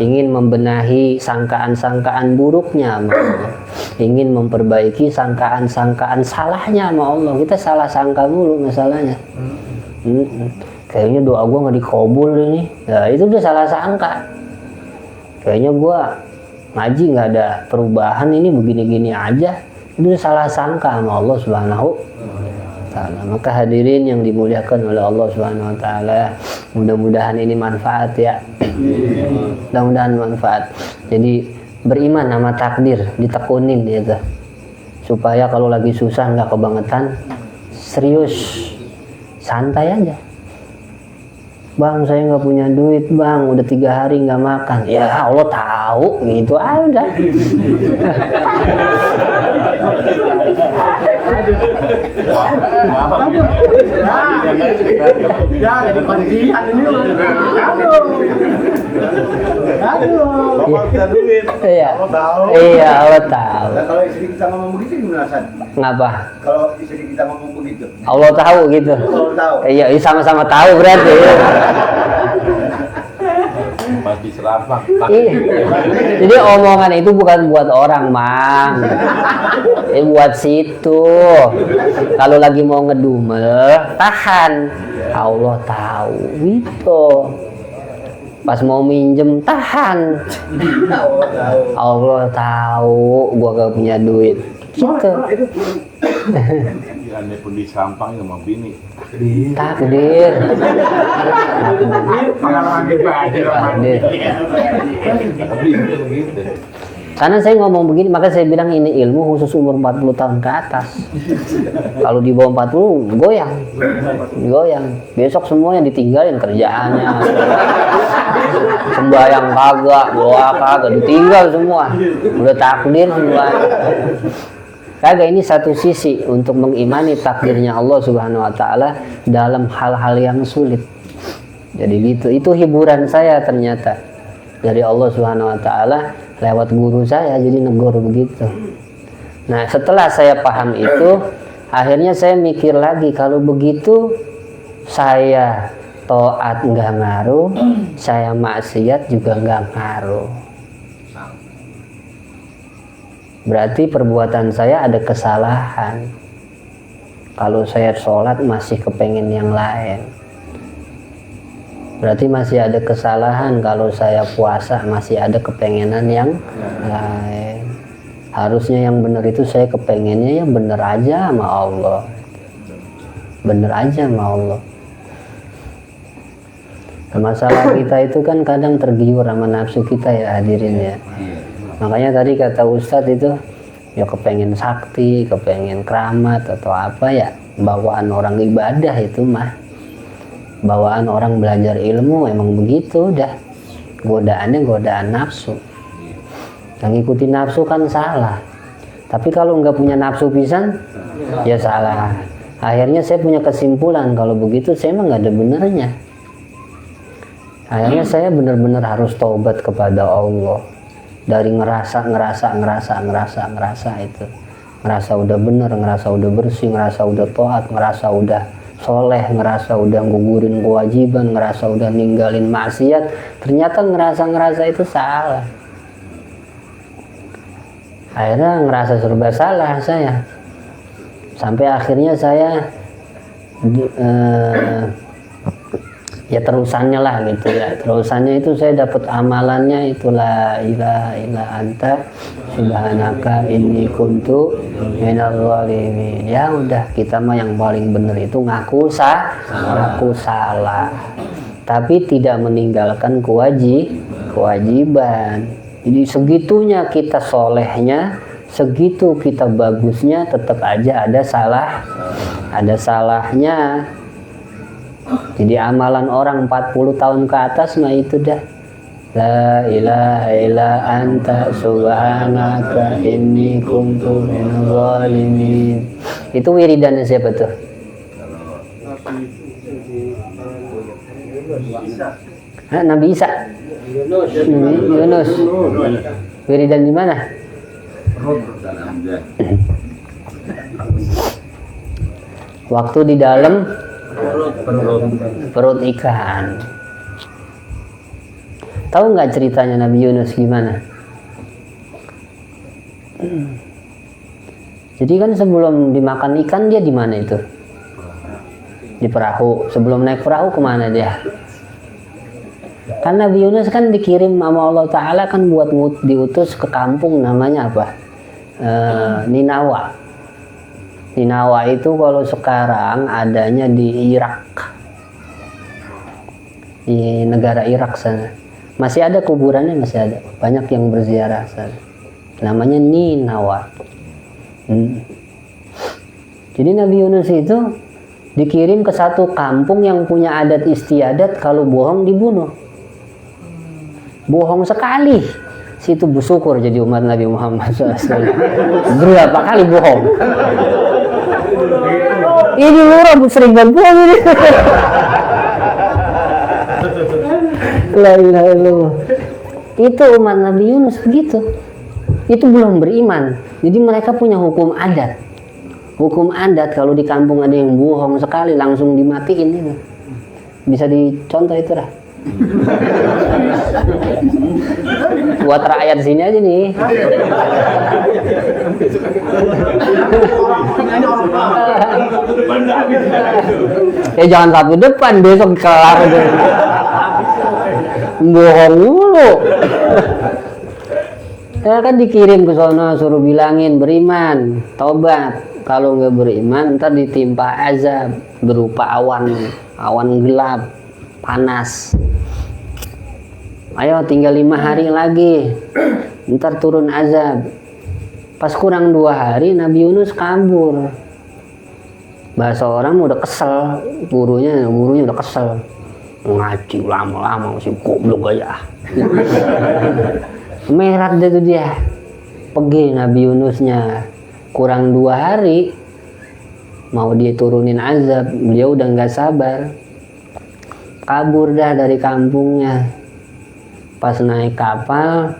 ingin membenahi sangkaan-sangkaan buruknya sama Allah, ingin memperbaiki sangkaan-sangkaan salahnya sama Allah. Kita salah sangka mulu masalahnya. Kayaknya doa gue nggak dikabul ini. Nah, itu udah salah sangka. Kayaknya gue ngaji nggak ada perubahan, ini begini-gini aja. Itu udah salah sangka sama Allah Subhanahu Ta'ala. Maka hadirin yang dimuliakan oleh Allah Subhanahu Wa Ta'ala, mudah-mudahan ini manfaat ya. Mudah-mudahan manfaat. Jadi beriman sama takdir, ditekunin gitu, supaya kalau lagi susah nggak kebangetan, serius, santai aja. Bang, saya nggak punya duit bang, udah 3 hari nggak makan. Ya Allah tahu, gitu aja. Ya, ada kondisian ini loh. Aduh. Bapak punya duit. Iya. Allah tahu. Iya, Allah tahu. Nah, kalau istri kita ngomong begitu gimana, San? Ngapa? Kalau istri kita ngomong begitu. Allah tahu gitu. Allah tahu. Iya, sama-sama tahu berarti. Mati serapak. Iya. Jadi omongan itu bukan buat orang, Mang. Buat situ. Kalau lagi mau ngedumel, tahan. Allah tahu gitu. Pas mau minjem, tahan. Allah tahu gua gak punya duit. Gitu. Aneh pun di sampang sama bini. Takdir. Pengalaman pribadi. Takdir. Tapi itu begitu. Karena saya ngomong begini, maka saya bilang ini ilmu khusus umur 40 tahun ke atas. Kalau di bawah 40, goyang. Besok semuanya ditinggalin kerjaannya. Sembahyang kagak, doa kagak, ditinggal semua. Udah takdir semua. Kagak, ini satu sisi untuk mengimani takdirnya Allah Subhanahu wa taala dalam hal-hal yang sulit. Jadi gitu, itu hiburan saya ternyata dari Allah Subhanahu wa taala lewat guru saya, jadi negor begitu. Nah, setelah saya paham itu, akhirnya saya mikir lagi, kalau begitu saya taat nggak ngaruh, saya maksiat juga nggak ngaruh. Berarti perbuatan saya ada kesalahan. Kalau saya sholat masih kepengen yang lain, berarti masih ada kesalahan. Kalau saya puasa masih ada kepengenan yang lain. Harusnya yang benar itu saya kepengennya ya benar aja sama Allah. Benar aja sama Allah. Masalah kita itu kan kadang tergiur sama nafsu kita ya, hadirin ya. Makanya tadi kata Ustadz itu ya kepengen sakti, kepengen keramat atau apa ya, bawaan orang ibadah itu mah. Bawaan orang belajar ilmu emang begitu dah. Godaannya godaan nafsu. Yang ngikutin nafsu kan salah. Tapi kalau nggak punya nafsu pisan, ya salah. Akhirnya saya punya kesimpulan kalau begitu saya emang nggak ada benernya. Akhirnya saya benar-benar harus taubat kepada Allah. Dari ngerasa itu. Ngerasa udah bener, ngerasa udah bersih, ngerasa udah taat, ngerasa udah soleh, ngerasa udah gugurin kewajiban, ngerasa udah ninggalin maksiat. Ternyata ngerasa itu salah. Akhirnya ngerasa serba salah saya. Sampai akhirnya saya ya terusannya lah gitu ya. Terusannya itu saya dapat amalannya itu la ilaha illa anta subhanaka inni kuntu minadz zalimin. Ya udah, kita mah yang paling benar itu ngaku salah. Tapi tidak meninggalkan kewajiban. Jadi segitunya kita solehnya, segitu kita bagusnya, tetap aja ada salahnya. Jadi amalan orang 40 tahun ke atas mah itu dah. La ilaha illa anta subhanaka inni kuntu minadz zalimin. Itu wiridannya siapa tuh? Nabi Isa. Yunus. Wiridan di mana? Waktu di dalam perut ikan. Tahu nggak ceritanya Nabi Yunus gimana? Jadi kan sebelum dimakan ikan dia di mana itu? Di perahu. Sebelum naik perahu kemana dia? Kan Nabi Yunus kan dikirim sama Allah Ta'ala kan buat diutus ke kampung namanya apa? Ninawa. Ninawa itu kalau sekarang adanya di Irak, di negara Irak sana. Masih ada kuburannya, masih ada. Banyak yang berziarah sana. Namanya Ninawa. Jadi Nabi Yunus itu dikirim ke satu kampung yang punya adat istiadat kalau bohong dibunuh. Bohong sekali, situ bersyukur jadi umat Nabi Muhammad SAW. Berapa kali bohong? Ini orang sering banget bohong ini. La ilaha illallah. Itu umat Nabi Yunus begitu. Itu belum beriman. Jadi mereka punya hukum adat. Hukum adat kalau di kampung ada yang bohong sekali langsung dimatiin itu. Bisa dicontoh itu dah. Buat rakyat sini aja nih. Jangan satu depan, besok kelar deh. Bohong mulu. Ya kan dikirim ke sana suruh bilangin beriman, tobat. Kalau nggak beriman ntar ditimpa azab berupa awan gelap, panas. Ayo tinggal 5 hari lagi, ntar turun azab. Pas kurang 2 hari Nabi Yunus kabur. Bahasa orang udah kesel, gurunya udah kesel. Ngaji lama-lama masih goblok aja. Merat deh tuh dia. Pergi Nabi Yunusnya. Kurang 2 hari mau dia turunin azab, dia udah nggak sabar, kabur dah dari kampungnya. Pas naik kapal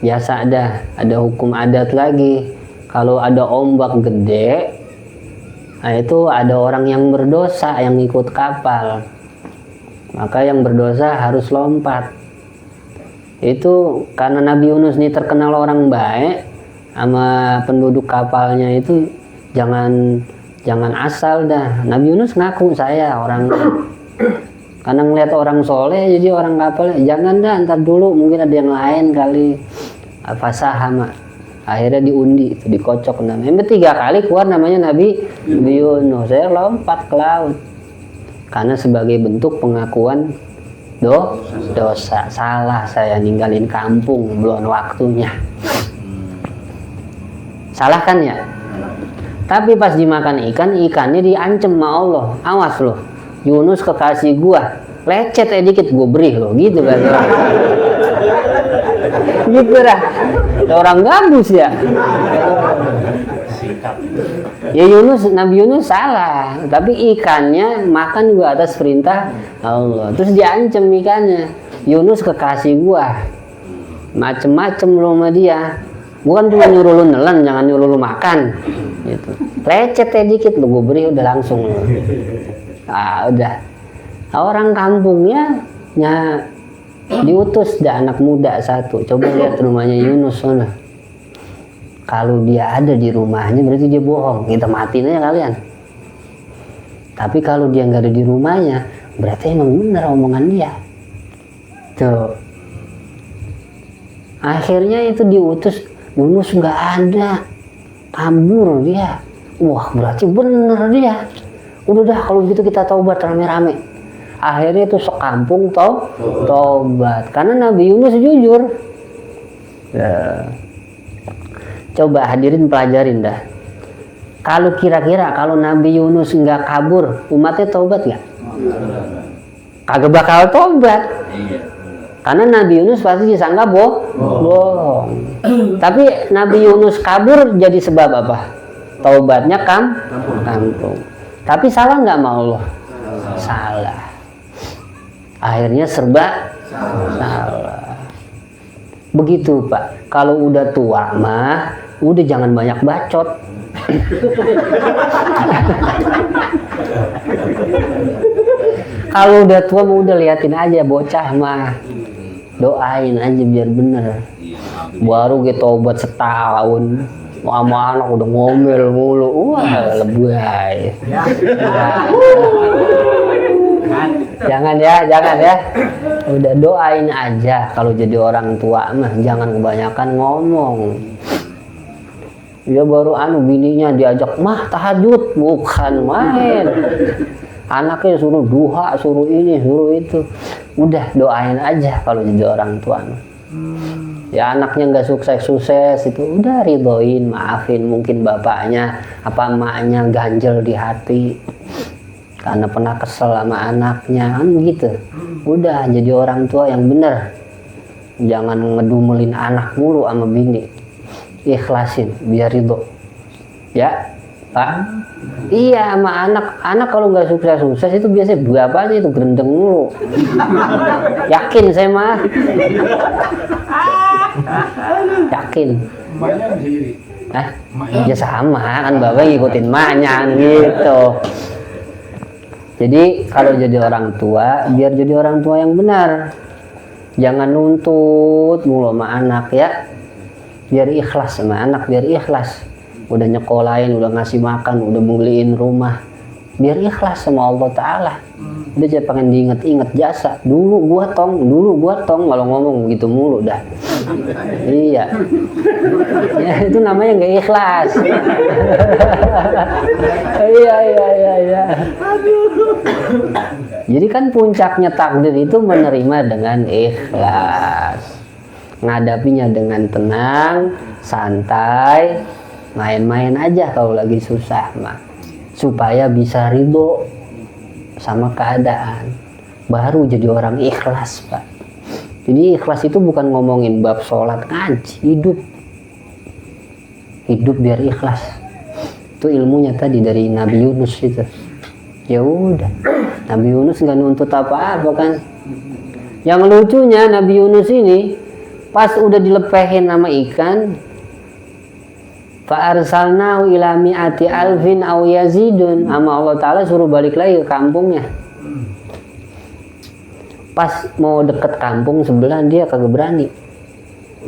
biasa ada hukum adat lagi. Kalau ada ombak gede, nah itu ada orang yang berdosa yang ikut kapal, maka yang berdosa harus lompat. Itu karena Nabi Yunus ini terkenal orang baik sama penduduk kapalnya, itu jangan asal dah. Nabi Yunus ngaku saya orang, karena ngeliat orang soleh jadi orang kapalnya, jangan dah ntar dulu mungkin ada yang lain kali. Fasahama, akhirnya diundi, itu dikocok namanya. Yang 3 kali keluar namanya Nabi Yunus. Saya lompat ke laut karena sebagai bentuk pengakuan dosa. Salah saya ninggalin kampung, belum waktunya. Salah kan ya? Tapi pas dimakan ikannya diancem sama Allah. Awas loh, Yunus kekasih gua, lecet dikit gua beri loh, gitu kan. Gitu dah. Orang gabus ya. Ya Nabi Yunus salah, tapi ikannya makan gua atas perintah Allah. Terus diancem ikannya, Yunus kekasih gua, macem-macem loh sama dia. Bukan cuma nyuruh lu nelen, jangan nyuruh lu makan gitu. Lecet dikit lu gue beri udah langsung. Udah. Orang kampungnya diutus dah anak muda satu. Coba lihat rumahnya Yunus sana. Kalau dia ada di rumahnya berarti dia bohong. Kita matiin aja kalian. Tapi kalau dia nggak ada di rumahnya, berarti emang benar omongan dia. Tuh. Akhirnya itu diutus. Yunus nggak ada, kabur dia. Wah berarti bener dia. Udah dah kalau gitu kita taubat rame-rame. Akhirnya itu sekampung taubat karena Nabi Yunus jujur. Coba hadirin pelajarin dah. Kalau kira-kira kalau Nabi Yunus nggak kabur, umatnya taubat nggak? Kagak bakal taubat. Karena Nabi Yunus pasti disangka bohong. Tapi Nabi Yunus kabur jadi sebab apa? Taubatnya kampung. Tapi salah nggak sama Allah? Salah. Akhirnya serba salah. Begitu Pak. Kalau udah tua mah, udah jangan banyak bacot. Kalau udah tua mah udah liatin aja bocah mah. Doain aja biar bener. Baru kita obat setahun sama anak udah ngomel mulu. Wah lebay. Jangan ya. Udah doain aja. Kalau jadi orang tua mah jangan kebanyakan ngomong. Dia baru bininya diajak mah tahajud, bukan main. Anaknya suruh duha, suruh ini, suruh itu. Udah doain aja kalau jadi orang tua. Ya anaknya nggak sukses itu udah ridhoin, maafin. Mungkin bapaknya apa emaknya ganjel di hati. karena pernah kesel sama anaknya kan begitu. Udah jadi orang tua yang benar, jangan ngedumelin anak mulu sama bini, ikhlasin biar ridho ya Pak. Iya, sama anak kalau nggak sukses itu biasanya bapaknya itu gerendeng mulu. Yakin saya mah, yakin. Maknya bisa jadi. Ya sama kan, bapak ngikutin maknya gitu. Jadi kalau jadi orang tua, biar jadi orang tua yang benar. Jangan nuntut mulu sama anak ya. Biar ikhlas sama anak, biar ikhlas. Udah nyekolahin, udah ngasih makan, udah beliin rumah. Biar ikhlas sama Allah Ta'ala. Udah jangan pengen diinget-inget jasa. Dulu gua tong, kalau ngomong gitu mulu dah. Iya. Ya, itu namanya nggak ikhlas. Iya. Jadi kan puncaknya takdir itu menerima dengan ikhlas. Ngadapinya dengan tenang, santai, main-main aja kalau lagi susah mah. Supaya bisa ridho sama keadaan. Baru jadi orang ikhlas, Pak. Jadi ikhlas itu bukan ngomongin bab sholat, ngaji, hidup. Hidup biar ikhlas. Itu ilmunya tadi dari Nabi Yunus itu. Ya udah, Nabi Yunus nggak nuntut apa-apa kan. Yang lucunya Nabi Yunus ini pas udah dilepehin sama ikan, fa arsalnahu ila mi'ati alfin aw yazidun, sama Allah Ta'ala suruh balik lagi ke kampungnya. Pas mau deket kampung sebelah dia kagak berani,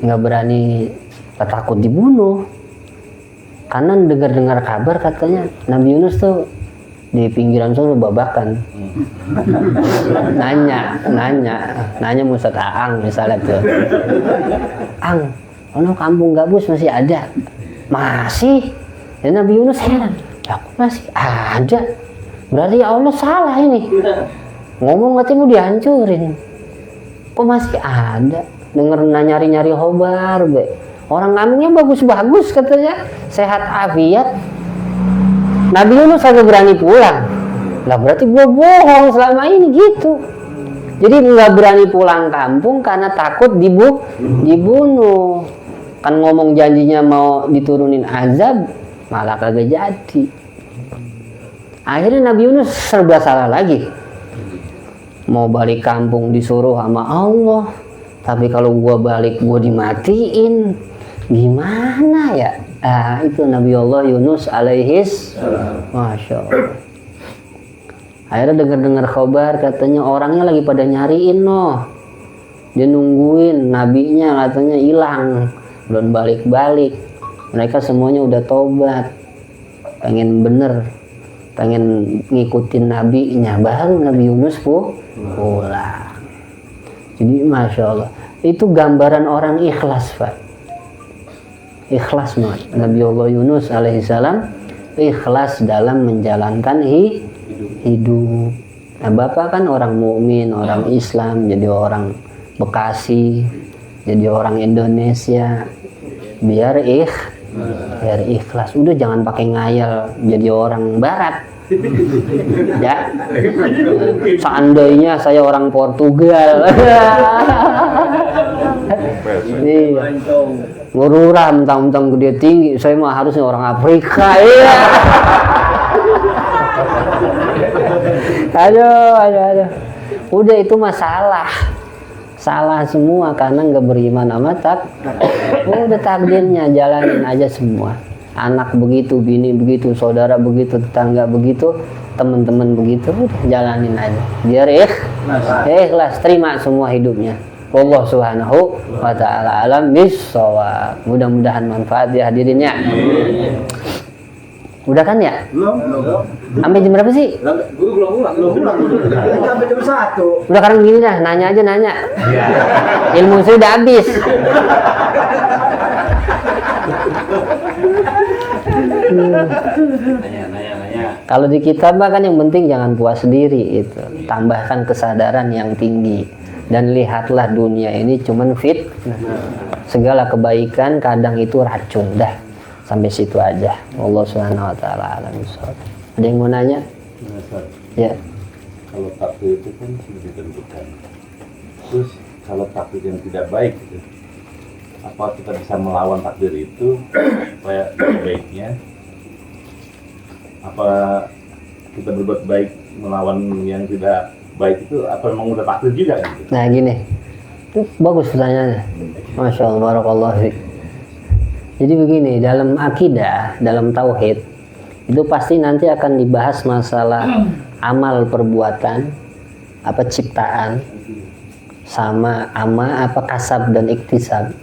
nggak berani, takut dibunuh. Karena dengar kabar katanya Nabi Yunus tuh di pinggiran sana babakan. Nanya Ustaz Aang misalnya tuh, Ang, ono kampung Gabus masih ada? Masih. Ya Nabi Yunus heran, aku masih ada. Berarti ya Allah salah ini. Ngomong katanya mau dihancurin. Kok masih ada? Dengar nyari-nyari khobar, be. Orang kampungnya bagus-bagus katanya, sehat afiat. Nabi Yunus kagak berani pulang. Lah berarti gua bohong selama ini gitu. Jadi nggak berani pulang kampung karena takut dibunuh. Kan ngomong janjinya mau diturunin azab, malah kagak jadi. Akhirnya Nabi Yunus serba salah lagi. Mau balik kampung disuruh sama Allah, tapi kalau gua balik gua dimatiin, gimana ya? Itu Nabi Allah Yunus alaihis, masya Allah. Akhirnya dengar kabar katanya orangnya lagi pada nyariin dia nungguin nabinya katanya hilang, belum balik-balik. Mereka semuanya udah tobat, pengen bener, pengen ngikutin nabinya, baru Nabi Yunus pulang. Jadi masya Allah, itu gambaran orang ikhlas, Pak. Ikhlas banget. Nabi Allah Yunus alaihissalam ikhlas dalam menjalankan hidup. Nah, Bapak kan orang mukmin, orang Islam, jadi orang Bekasi, jadi orang Indonesia. Biar ikhlas. Udah jangan pakai ngayal jadi orang Barat. Ya. Seandainya saya orang Portugal. Iya. Ngurura mentang-mentang gede tinggi, saya mah harusnya orang Afrika. Iya. Aduh. Udah itu masalah. Salah semua karena nggak beriman sama udah takdirnya, jalanin aja semua. Anak begitu, bini begitu, saudara begitu, tetangga begitu, teman-teman begitu, udah jalanin aja. Biar ikhlas, terima semua hidupnya. Allah Subhanahu wa ta'ala alam bissawab. Mudah-mudahan manfaat ya hadirinnya. Udah kan ya? Belum. Sampai jam berapa sih? Guru belum pulang. Sampai jam 1. Udah sekarang gini dah, nanya aja. Ilmu saya udah habis. Nanya. Kalau di kitab kan yang penting jangan puas diri itu. Tambahkan kesadaran yang tinggi. Dan lihatlah dunia ini cuman fitnah. Segala kebaikan kadang itu racun. Dah, sampai situ aja. Allah Subhanahu wa ta'ala alam. Ada yang mau nanya? Nah, Ustaz, Ya. kalau takdir itu kan sudah ditentukan. Terus kalau takdir yang tidak baik gitu, apa kita bisa melawan takdir itu supaya baiknya? Apa kita berbuat baik melawan yang tidak baik itu apa memang udah takdir juga gitu? Nah gini, itu bagus pertanyaannya. Masya Allah, barakallah fiik. Jadi begini, dalam akidah, dalam tauhid, itu pasti nanti akan dibahas masalah amal perbuatan, apa ciptaan, sama apa kasab dan iktisab.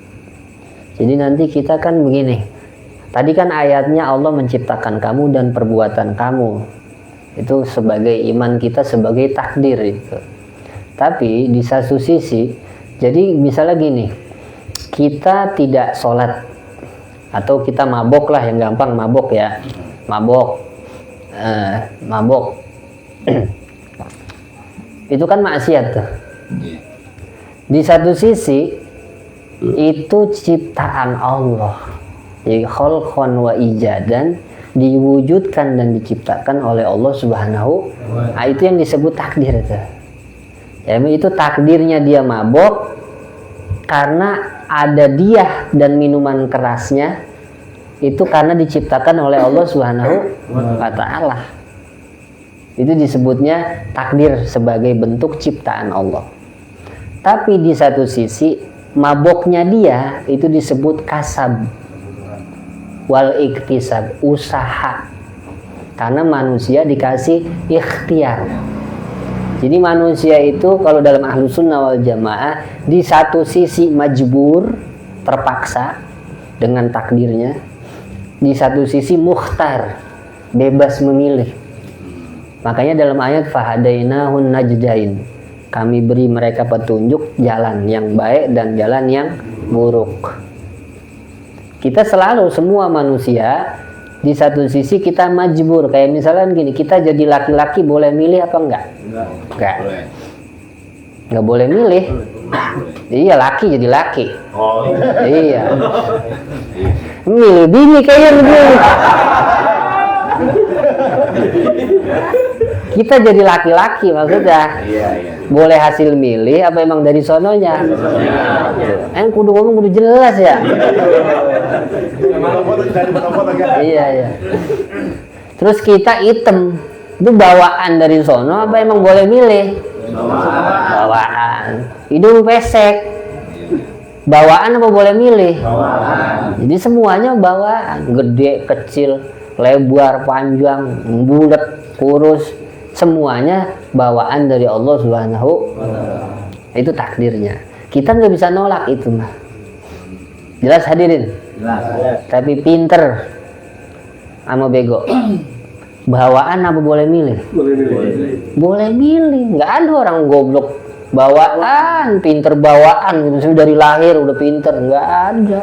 Jadi nanti kita kan begini, tadi kan ayatnya Allah menciptakan kamu dan perbuatan kamu, itu sebagai iman kita, sebagai takdir itu. Tapi di satu sisi, jadi misalnya gini, kita tidak sholat atau kita mabok lah, yang gampang mabok ya, mabok itu kan maksiat tuh. Di satu sisi itu ciptaan Allah, jadi khalqan wa ijadan, diwujudkan dan diciptakan oleh Allah Subhanahu. Nah, itu yang disebut takdir itu. Ya, itu takdirnya dia mabok karena ada dia dan minuman kerasnya, itu karena diciptakan oleh Allah Subhanahu wa ta'ala. Itu disebutnya takdir sebagai bentuk ciptaan Allah. Tapi di satu sisi maboknya dia itu disebut kasab wal iktisab, usaha. Karena manusia dikasih ikhtiar. Jadi manusia itu kalau dalam Ahlus Sunnah wal Jamaah di satu sisi majbur, terpaksa dengan takdirnya, di satu sisi mukhtar, bebas memilih. Makanya dalam ayat fahadainahun najdain, kami beri mereka petunjuk jalan yang baik dan jalan yang buruk. Kita selalu, semua manusia di satu sisi kita majbur, kayak misalnya gini, kita jadi laki-laki boleh milih apa enggak? Enggak boleh milih. Iya, laki jadi laki. Oh Iya. Milih bini kayaknya lebih. Kita jadi laki-laki maksudnya. iya. Boleh hasil milih apa emang dari sononya? Kudu ngomong kudu jelas ya. Iya. Terus kita item, itu bawaan dari sono apa emang boleh milih? Bawaan. Hidung pesek, bawaan apa boleh milih? Bawaan. Jadi semuanya bawaan, gede, kecil, lebar, panjang, bulat, kurus, semuanya bawaan dari Allah Subhanahu. Itu takdirnya. Kita nggak bisa nolak itu mah. Jelas hadirin? Jelas. Tapi pinter sama bego. Bawaan apa boleh milih? Boleh milih. Nggak ada orang goblok bawaan, pinter bawaan gitu. Dari lahir udah pinter, nggak ada.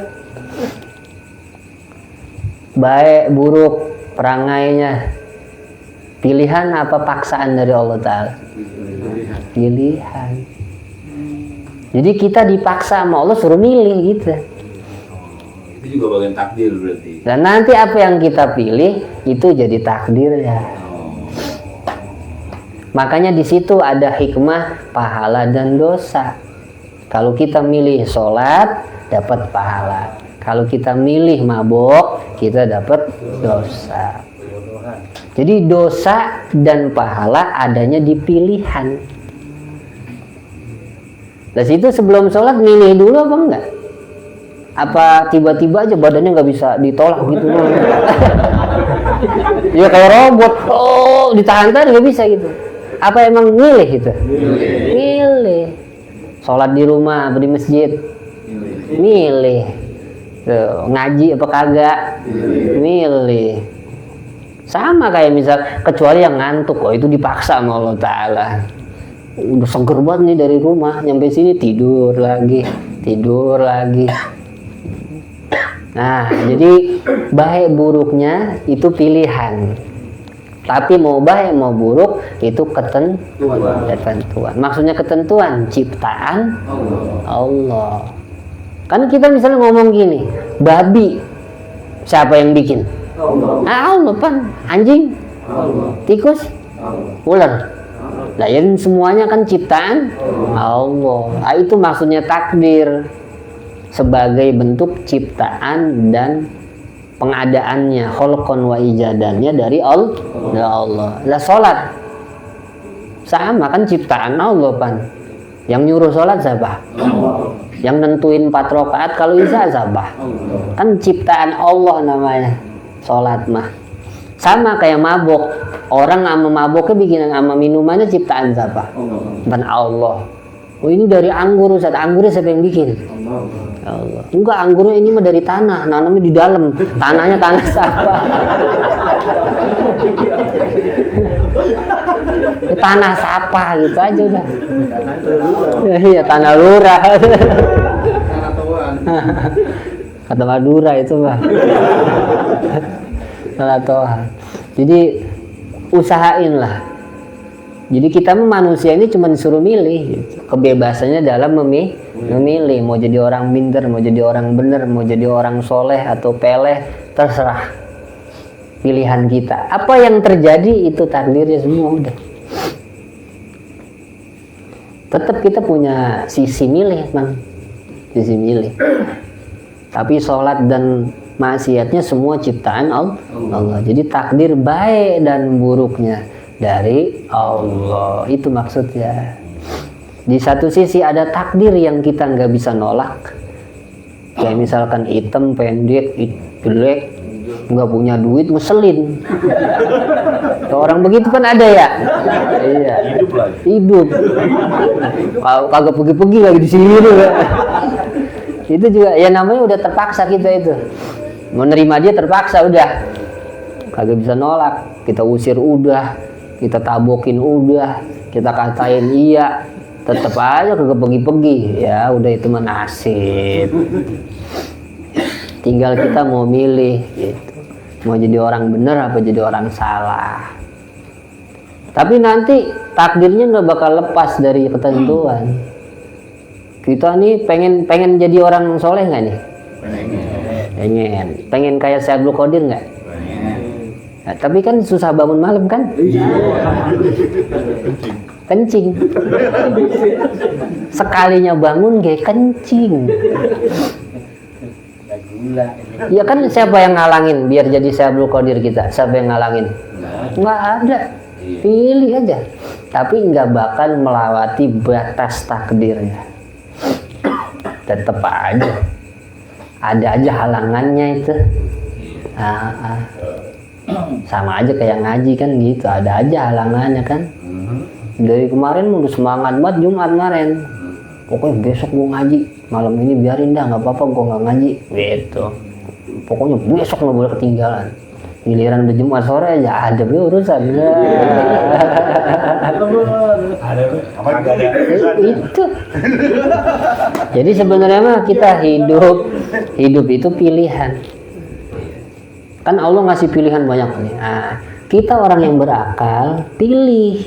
Baik buruk perangainya, pilihan apa paksaan dari Allah Ta'ala? Pilihan. Jadi kita dipaksa sama Allah suruh milih gitu. Itu juga bagian takdir berarti. Dan nanti apa yang kita pilih itu jadi takdir ya. Makanya di situ ada hikmah pahala dan dosa. Kalau kita milih sholat dapat pahala. Kalau kita milih mabok kita dapat dosa. Jadi dosa dan pahala adanya di pilihan. Dari situ sebelum sholat milih dulu apa enggak? Apa tiba-tiba aja badannya nggak bisa ditolak gitu? Ya kayak robot, ditahan-tahan nggak bisa gitu. Apa emang milih gitu? Milih. Sholat di rumah apa di masjid? Milih. Tuh, ngaji apa kagak? Milih. Sama kayak misal, kecuali yang ngantuk, itu dipaksa sama Allah Ta'ala. Udah seger banget nih dari rumah, nyampe sini tidur lagi. Nah, jadi baik buruknya itu pilihan. Tapi mau baik mau buruk itu ketentuan. Maksudnya ketentuan ciptaan Allah. Kan kita misalnya ngomong gini, babi siapa yang bikin? Allah pan, anjing, tikus, Ular. Nah, yang semuanya kan ciptaan Allah. Nah, itu maksudnya takdir, sebagai bentuk ciptaan dan pengadaannya, kholqon wa ijadannya dari Allah. Lah sholat sama kan ciptaan Allah pan. Yang nyuruh sholat siapa? Yang nentuin 4 rakaat kalau isya siapa? Kan ciptaan Allah namanya sholat mah. Sama kayak mabok, orang sama maboknya bikinan sama minumannya ciptaan siapa? Dan Allah. Oh ini dari anggur Ustaz, anggurnya siapa yang bikin? Allah. Enggak, anggurnya ini mah dari tanah, nanamnya di dalam. Tanahnya tanah siapa? Tanah siapa gitu aja udah. Iya, tanah lurah. Kata Madura itu mah. Salah Tuhan. Jadi usahain lah. Jadi kita manusia ini cuma disuruh milih gitu. Kebebasannya dalam memilih mau jadi orang minder, mau jadi orang bener, mau jadi orang soleh atau peleh, terserah pilihan kita. Apa yang terjadi itu takdirnya semua udah. Tetap kita punya sisi milih, Bang. Sisi milih. Tapi sholat dan maksiatnya semua ciptaan Allah. Jadi takdir baik dan buruknya dari Allah. Itu maksudnya. Di satu sisi ada takdir yang kita nggak bisa nolak. Kayak misalkan hitam, pendek, jelek, nggak punya duit, ngeselin. Orang begitu kan ada ya? Iya. Hidup. Kagak pergi-pergi lagi di sini juga. Itu juga ya namanya udah terpaksa kita itu. Menerima dia terpaksa udah. Kagak bisa nolak. Kita usir udah, kita tabokin udah, kita katain iya, tetap aja kagak pergi-pergi. Ya udah itu mah nasib. Tinggal kita mau milih gitu. Mau jadi orang benar apa jadi orang salah. Tapi nanti takdirnya nggak bakal lepas dari ketentuan. Kita nih pengen jadi orang soleh nggak nih? Pengen kayak Syekh Abdul Qadir nggak? Nah, tapi kan susah bangun malam kan? Kencing. Sekalinya bangun kayak kencing. Ya kan siapa yang ngalangin biar jadi Syekh Abdul Qadir kita? Siapa yang ngalangin? Nggak ada. Pilih aja. Tapi nggak bakal melewati batas takdirnya. Tetap aja. Ada aja halangannya itu. Sama aja kayak ngaji kan gitu. Ada aja halangannya kan. Dari kemarin udah semangat banget Jumat kemarin. Pokoknya besok gua ngaji. Malam ini biarin dah, nggak apa-apa gua nggak ngaji. Gitu. Pokoknya besok nggak boleh ketinggalan. Giliran udah Jumat sore aja ada urusan. Itu. Jadi sebenarnya mah kita hidup itu pilihan. Kan Allah ngasih pilihan banyak nih. Nah, kita orang yang berakal pilih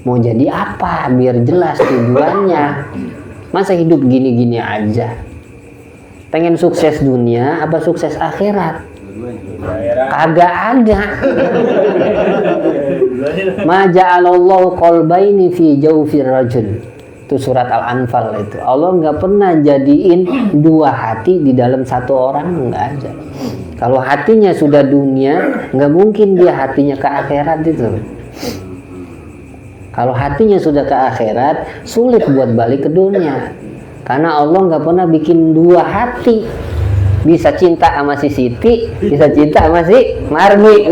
mau jadi apa biar jelas tujuannya. Masa hidup gini-gini aja? Pengen sukses dunia apa sukses akhirat? Kagak ada. Ma ja'alallahu qalbaini fi jawfir rajul. Itu surat Al-Anfal itu. Allah nggak pernah jadiin dua hati di dalam satu orang, nggak ada. Kalau hatinya sudah dunia, nggak mungkin dia hatinya ke akhirat itu. Kalau hatinya sudah ke akhirat, sulit buat balik ke dunia. Karena Allah nggak pernah bikin dua hati. Bisa cinta sama si Siti, bisa cinta sama si Marmi.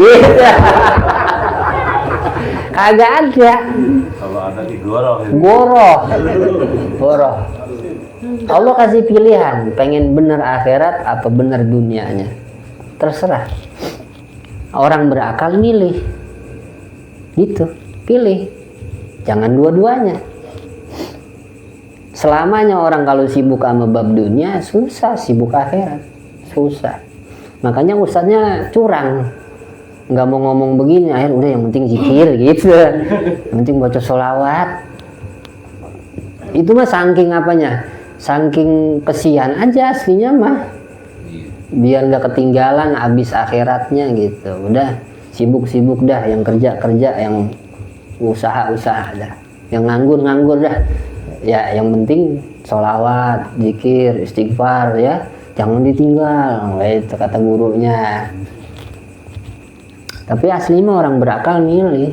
Kagak ada. Kalau ada di goroh. Goroh. Allah kasih pilihan, pengen bener akhirat atau bener dunianya. Terserah. Orang berakal milih. Gitu, pilih. Jangan dua-duanya. Selamanya orang kalau sibuk sama bab dunia, susah sibuk akhirat. Susah. Makanya ustadznya curang. Nggak mau ngomong begini, akhirnya udah yang penting zikir gitu. Yang penting baca sholawat. Itu mah saking apanya? Saking kesian aja aslinya mah. Biar nggak ketinggalan abis akhiratnya gitu. Udah sibuk dah, yang kerja, yang usaha dah, yang nganggur dah. Ya yang penting sholawat, zikir, istighfar ya, jangan ditinggal, itu kata gurunya. Tapi asli mah orang berakal milih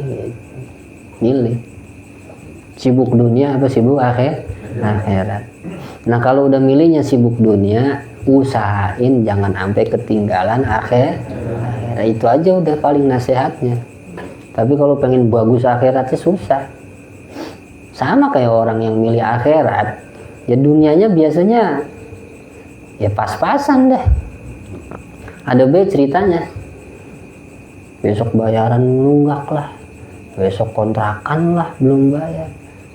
sibuk dunia apa sibuk akhirat. Nah kalau udah milihnya sibuk dunia, usahain jangan sampai ketinggalan akhirat. Itu aja udah paling nasihatnya. Tapi kalau pengen bagus akhiratnya susah. Sama kayak orang yang milih akhirat, ya dunianya biasanya ya pas-pasan deh. Ada baik ceritanya. Besok bayaran nunggak lah, besok kontrakan lah belum bayar,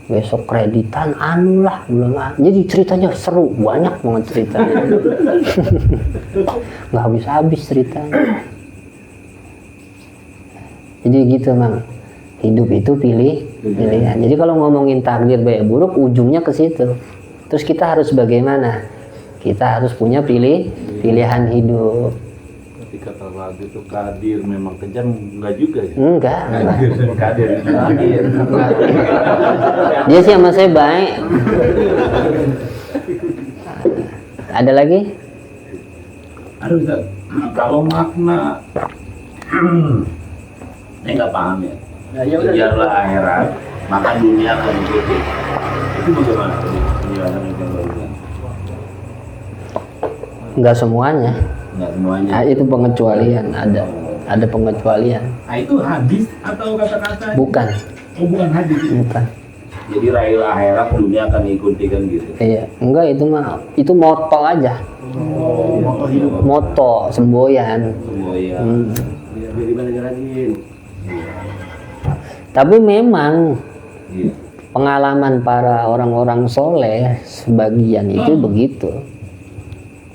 besok kreditan anu lah belum. Jadi ceritanya seru, banyak banget ceritanya. Nggak habis-habis ceritanya. Jadi gitu Mang, hidup itu pilihan. Jadi kalau ngomongin takdir baik buruk, ujungnya ke situ. Terus kita harus bagaimana? Kita harus punya pilihan hidup. Kata lagu itu kadir memang kejam, enggak juga ya? Enggak. Kadir. Dia sih sama saya baik. Ada lagi? Aduh Ustaz, kalau makna saya nggak paham ya. Kejarlah akhirat, maka dunia akan diikuti. Itu bagaimana penjelasan yang barusan? Enggak semuanya. Nggak semuanya. Nah, itu pengecualian, ada pengecualian. Nah itu hadis atau kata-kata? Bukan. Oh bukan hadis. Bukan. Jadi raihlah akhirat, dunia akan diikuti kan gitu. Iya, enggak itu moto aja. Moto semboyan. Oh iya. Jadi mana jelasin? Tapi memang Iya. pengalaman para orang-orang soleh sebagian itu begitu.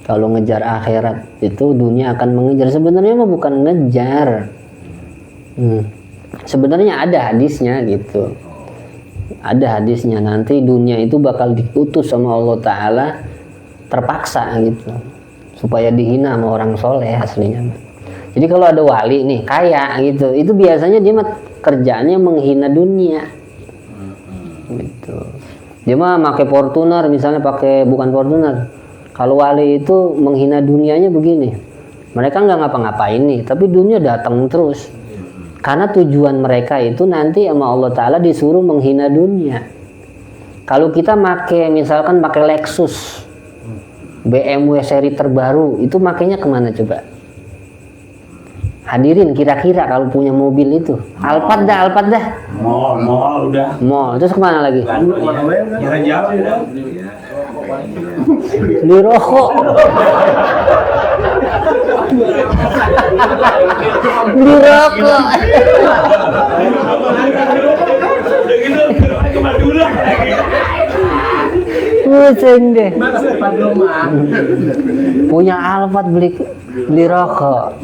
Kalau ngejar akhirat itu dunia akan mengejar. Sebenarnya mah bukan ngejar. Sebenarnya ada hadisnya gitu. Ada hadisnya, nanti dunia itu bakal diutus sama Allah Ta'ala terpaksa gitu, supaya dihina sama orang soleh aslinya. Jadi kalau ada wali nih kaya gitu, itu biasanya dia mah kerjaannya menghina dunia gitu. Dia mah pakai Fortuner misalnya, bukan Fortuner. Kalau wali itu menghina dunianya begini, mereka nggak ngapa-ngapain nih, tapi dunia datang terus. Karena tujuan mereka itu nanti sama Allah Ta'ala disuruh menghina dunia. Kalau kita misalkan pakai Lexus, BMW seri terbaru, itu makanya kemana coba? Hadirin kira-kira kalau punya mobil itu, Alphard dah. Mall udah. Mall, terus kemana lagi? Jalan jauh udah. Beli rokok. Beli rokok. Pusing deh. Punya Alphard beli rokok.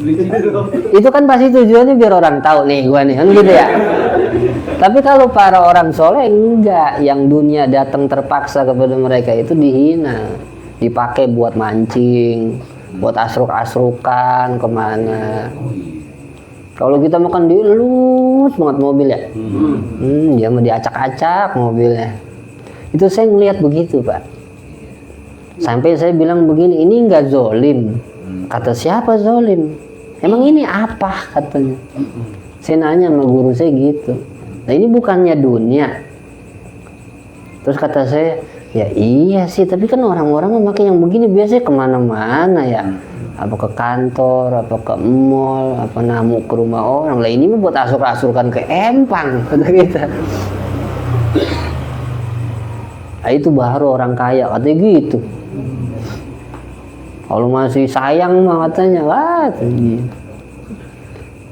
Itu kan pasti tujuannya biar orang tahu nih gua nih, kan gitu ya. Tapi kalau para orang soleh enggak, yang dunia datang terpaksa kepada mereka itu dihina, dipakai buat mancing, buat asruk-asrukan kemana. Kalau kita makan dielus banget mobil ya, dia mau diacak-acak mobilnya. Itu saya ngelihat begitu Pak. Sampai saya bilang begini, ini enggak zolim. Kata siapa zolim? Emang ini apa katanya? Saya nanya sama guru saya gitu. Nah ini bukannya dunia. Terus kata saya, ya iya sih, tapi kan orang-orang memakai yang begini biasanya kemana-mana ya. Apa ke kantor, apa ke mall, apa namu ke rumah orang. Lah ini mah buat asur-asurkan ke empang, kata kita. Nah, itu baru orang kaya, katanya gitu. Kalau masih sayang mah katanya, wah gitu.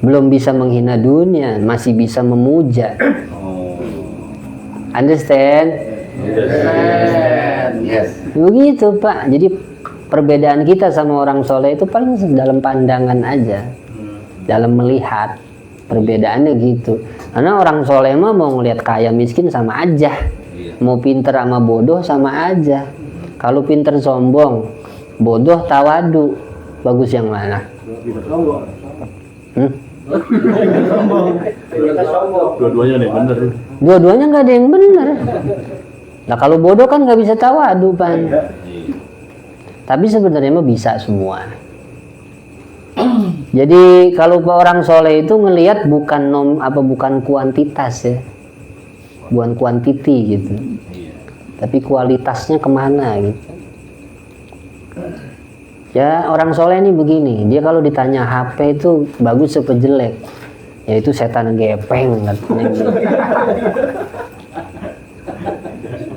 Belum bisa menghina dunia, masih bisa memuja. Understand? Yes. Begitu Pak. Jadi perbedaan kita sama orang soleh itu paling dalam pandangan aja, dalam melihat. Perbedaannya gitu. Karena orang soleh mah mau ngelihat kaya miskin sama aja, mau pinter sama bodoh sama aja. Kalau pinter sombong, bodoh tawadu, bagus yang mana? Dua-duanya nih bener. Dua-duanya nggak ada yang benar. Nah kalau bodoh kan nggak bisa tawadu Pan. Tapi sebenarnya mah bisa semua. Jadi kalau orang soleh itu ngelihat bukan kuantitas ya, bukan kuantiti gitu, tapi kualitasnya kemana gitu. Ya orang soleh ini begini, dia kalau ditanya HP itu bagus apa jelek, ya itu setan gepeng katanya gitu.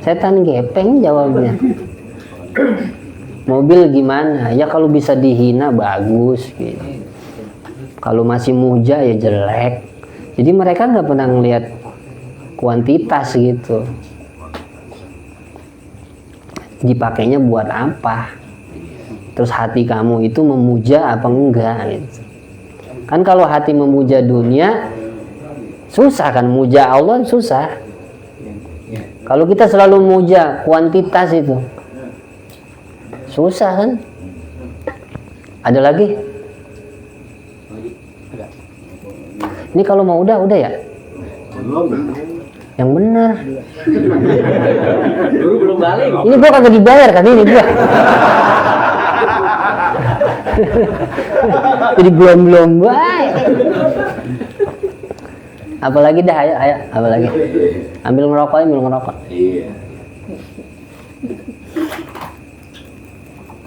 Setan gepeng jawabnya. Mobil gimana? Ya kalau bisa dihina bagus gitu. Kalau masih muja ya jelek. Jadi mereka nggak pernah ngelihat kuantitas gitu. Dipakainya buat apa? Terus hati kamu itu memuja apa enggak gitu. Kan kalau hati memuja dunia susah kan, muja Allah susah. Kalau kita selalu muja kuantitas itu susah kan? Ada lagi? Ini kalau mau udah ya? Yang benar. Dulu belum balik. Ini gua kagak dibayar kan ini gua. Jadi belum baik. Apalagi dah, ayo, apalagi. Ambil ngerokok. Iya.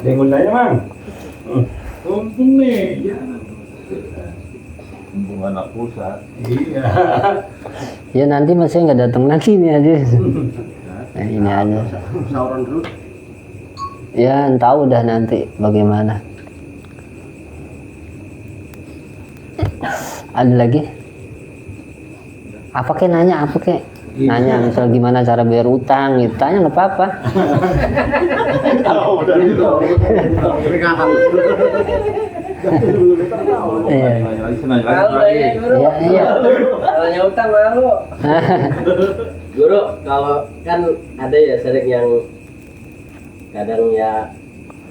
Dengun aja, Mang. Untung nih. Mumpung anak pusat. Iya. Ya nanti masih nggak datang lagi nih aja. Nah, ini aja. Sauron dulu. Ya entah udah nanti bagaimana. Ada lagi? Apa kek nanya? Apa kek? Nanya misal gimana cara bayar utang gitu. Tanya nggak apa-apa. Oh, udah itu. Ini kakak. Iya. Malu ya, Guru. Iya. Kalau utang malu. Guru, kalau kan ada ya sering yang kadang ya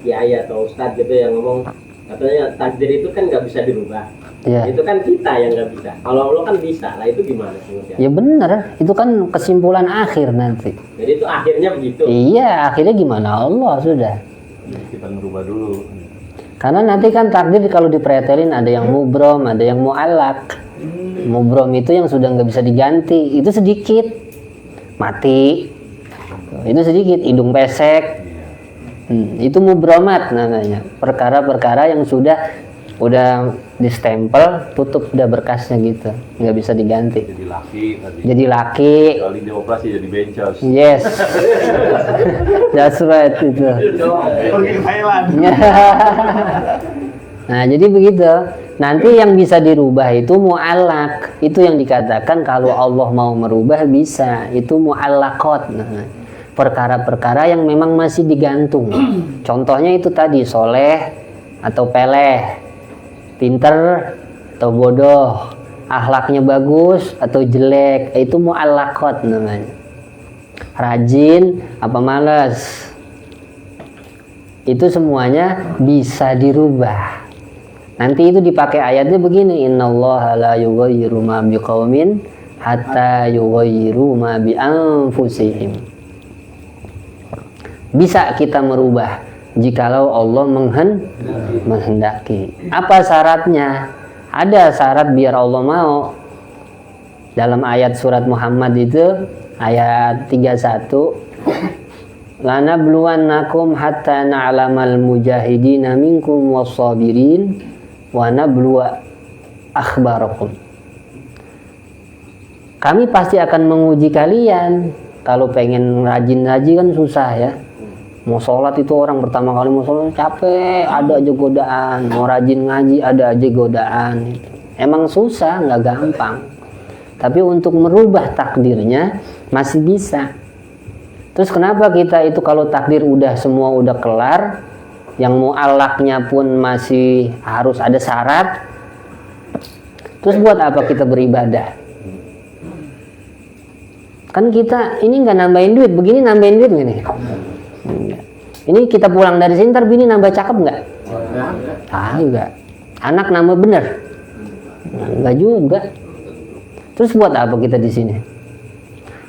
kiai atau ustadz gitu yang ngomong katanya takdir itu kan nggak bisa dirubah. Iya. Itu kan kita yang nggak bisa. Kalau Allah kan bisa. Lah itu gimana sih? Ya benar. Itu kan kesimpulan akhir nanti. Jadi itu akhirnya begitu. Iya, akhirnya gimana Allah sudah. Kita merubah dulu. Karena nanti kan takdir kalau dipretelin ada yang mubrom, ada yang mu'allak. Mubrom itu yang sudah nggak bisa diganti, itu sedikit mati, itu sedikit hidung pesek, itu mubromat namanya. Perkara-perkara yang udah distempel, tutup udah berkasnya gitu, nggak bisa diganti. Jadi laki tadi. Jadi laki. Kali dioperasi jadi bencos. Yes, that's right itu. Pergi ke Thailand. Nah jadi begitu. Nanti yang bisa dirubah itu mu'allak. Itu yang dikatakan kalau Allah mau merubah bisa. Itu mu'allakot. Nah, perkara-perkara yang memang masih digantung. Contohnya itu tadi soleh atau peleh, pinter atau bodoh, akhlaknya bagus atau jelek. Itu mu'allakot namanya. Rajin apa malas. Itu semuanya bisa dirubah. Nanti itu dipakai ayatnya begini, innallaha la yughayyiru ma biqaumin hatta yughayyiru ma bi anfusihim. Bisa kita merubah jikalau Allah menghendaki. Apa syaratnya? Ada syarat biar Allah mau. Dalam ayat surat Muhammad itu ayat 31, lanabluwannakum hatta na'lamal mujahidina minkum wassabirin wa nabluwa akhbarakum. Kami pasti akan menguji kalian. Kalau pengen rajin-rajin kan susah ya. Mau sholat itu orang pertama kali mau sholat capek, ada aja godaan. Mau rajin ngaji ada aja godaan. Emang susah, nggak gampang. Tapi untuk merubah takdirnya masih bisa. Terus kenapa kita itu kalau takdir udah semua udah kelar, yang mu'allaknya pun masih harus ada syarat, terus buat apa kita beribadah? Kan kita ini nggak nambahin duit, begini nambahin duit nggak nih? Ini kita pulang dari sini, ntar bini nambah cakep nggak? Ah, enggak. Anak nambah bener? Enggak juga. Terus buat apa kita di sini?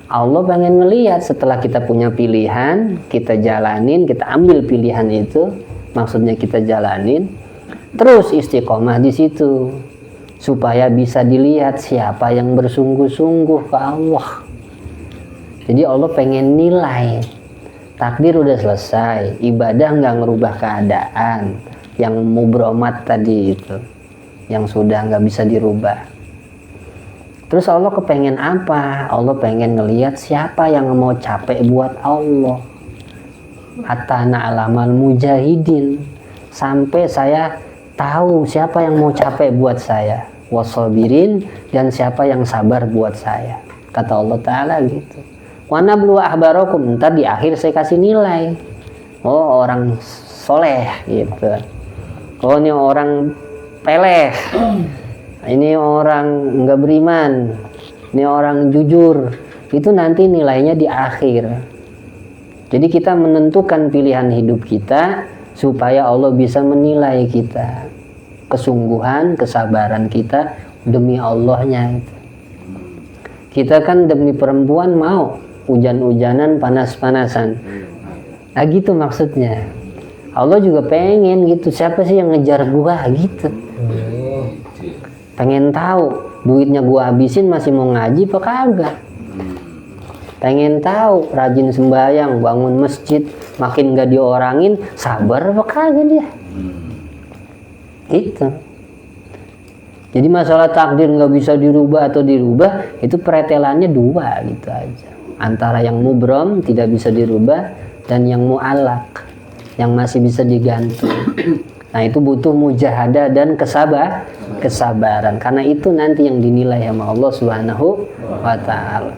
Allah pengen ngelihat setelah kita punya pilihan, kita jalanin, kita ambil pilihan itu, maksudnya kita jalanin, terus istiqomah di situ, supaya bisa dilihat siapa yang bersungguh-sungguh ke Allah. Jadi Allah pengen nilai. Takdir udah selesai, ibadah nggak ngerubah keadaan, yang mubromat tadi itu, yang sudah nggak bisa dirubah. Terus Allah kepengen apa? Allah pengen ngelihat siapa yang mau capek buat Allah. Hatta na'lamal mujahidin, sampai saya tahu siapa yang mau capek buat saya, wasabirin, dan siapa yang sabar buat saya. Kata Allah Ta'ala gitu. Wa nablu ahbarakum, ntar di akhir saya kasih nilai. Oh, orang soleh gitu. Oh, ini orang peleh. Ini orang nggak beriman, ini orang jujur. Itu nanti nilainya di akhir. Jadi kita menentukan pilihan hidup kita supaya Allah bisa menilai kita, kesungguhan, kesabaran kita demi Allahnya. Kita kan demi perempuan mau hujan-hujanan, panas-panasan. Nah gitu maksudnya. Allah juga pengen gitu. Siapa sih yang ngejar gua gitu? Pengen tahu duitnya gua habisin masih mau ngaji apa kagak. Pengen tahu rajin sembahyang, bangun masjid, makin gak diorangin, sabar apa kagak dia. Itu. Jadi masalah takdir nggak bisa dirubah atau dirubah, itu pretelannya dua gitu aja. Antara yang mubrom tidak bisa dirubah dan yang mu'allaq, yang masih bisa diganti. Nah itu butuh mujahadah dan kesabaran. Karena itu nanti yang dinilai sama Allah Subhanahu wa ta'ala.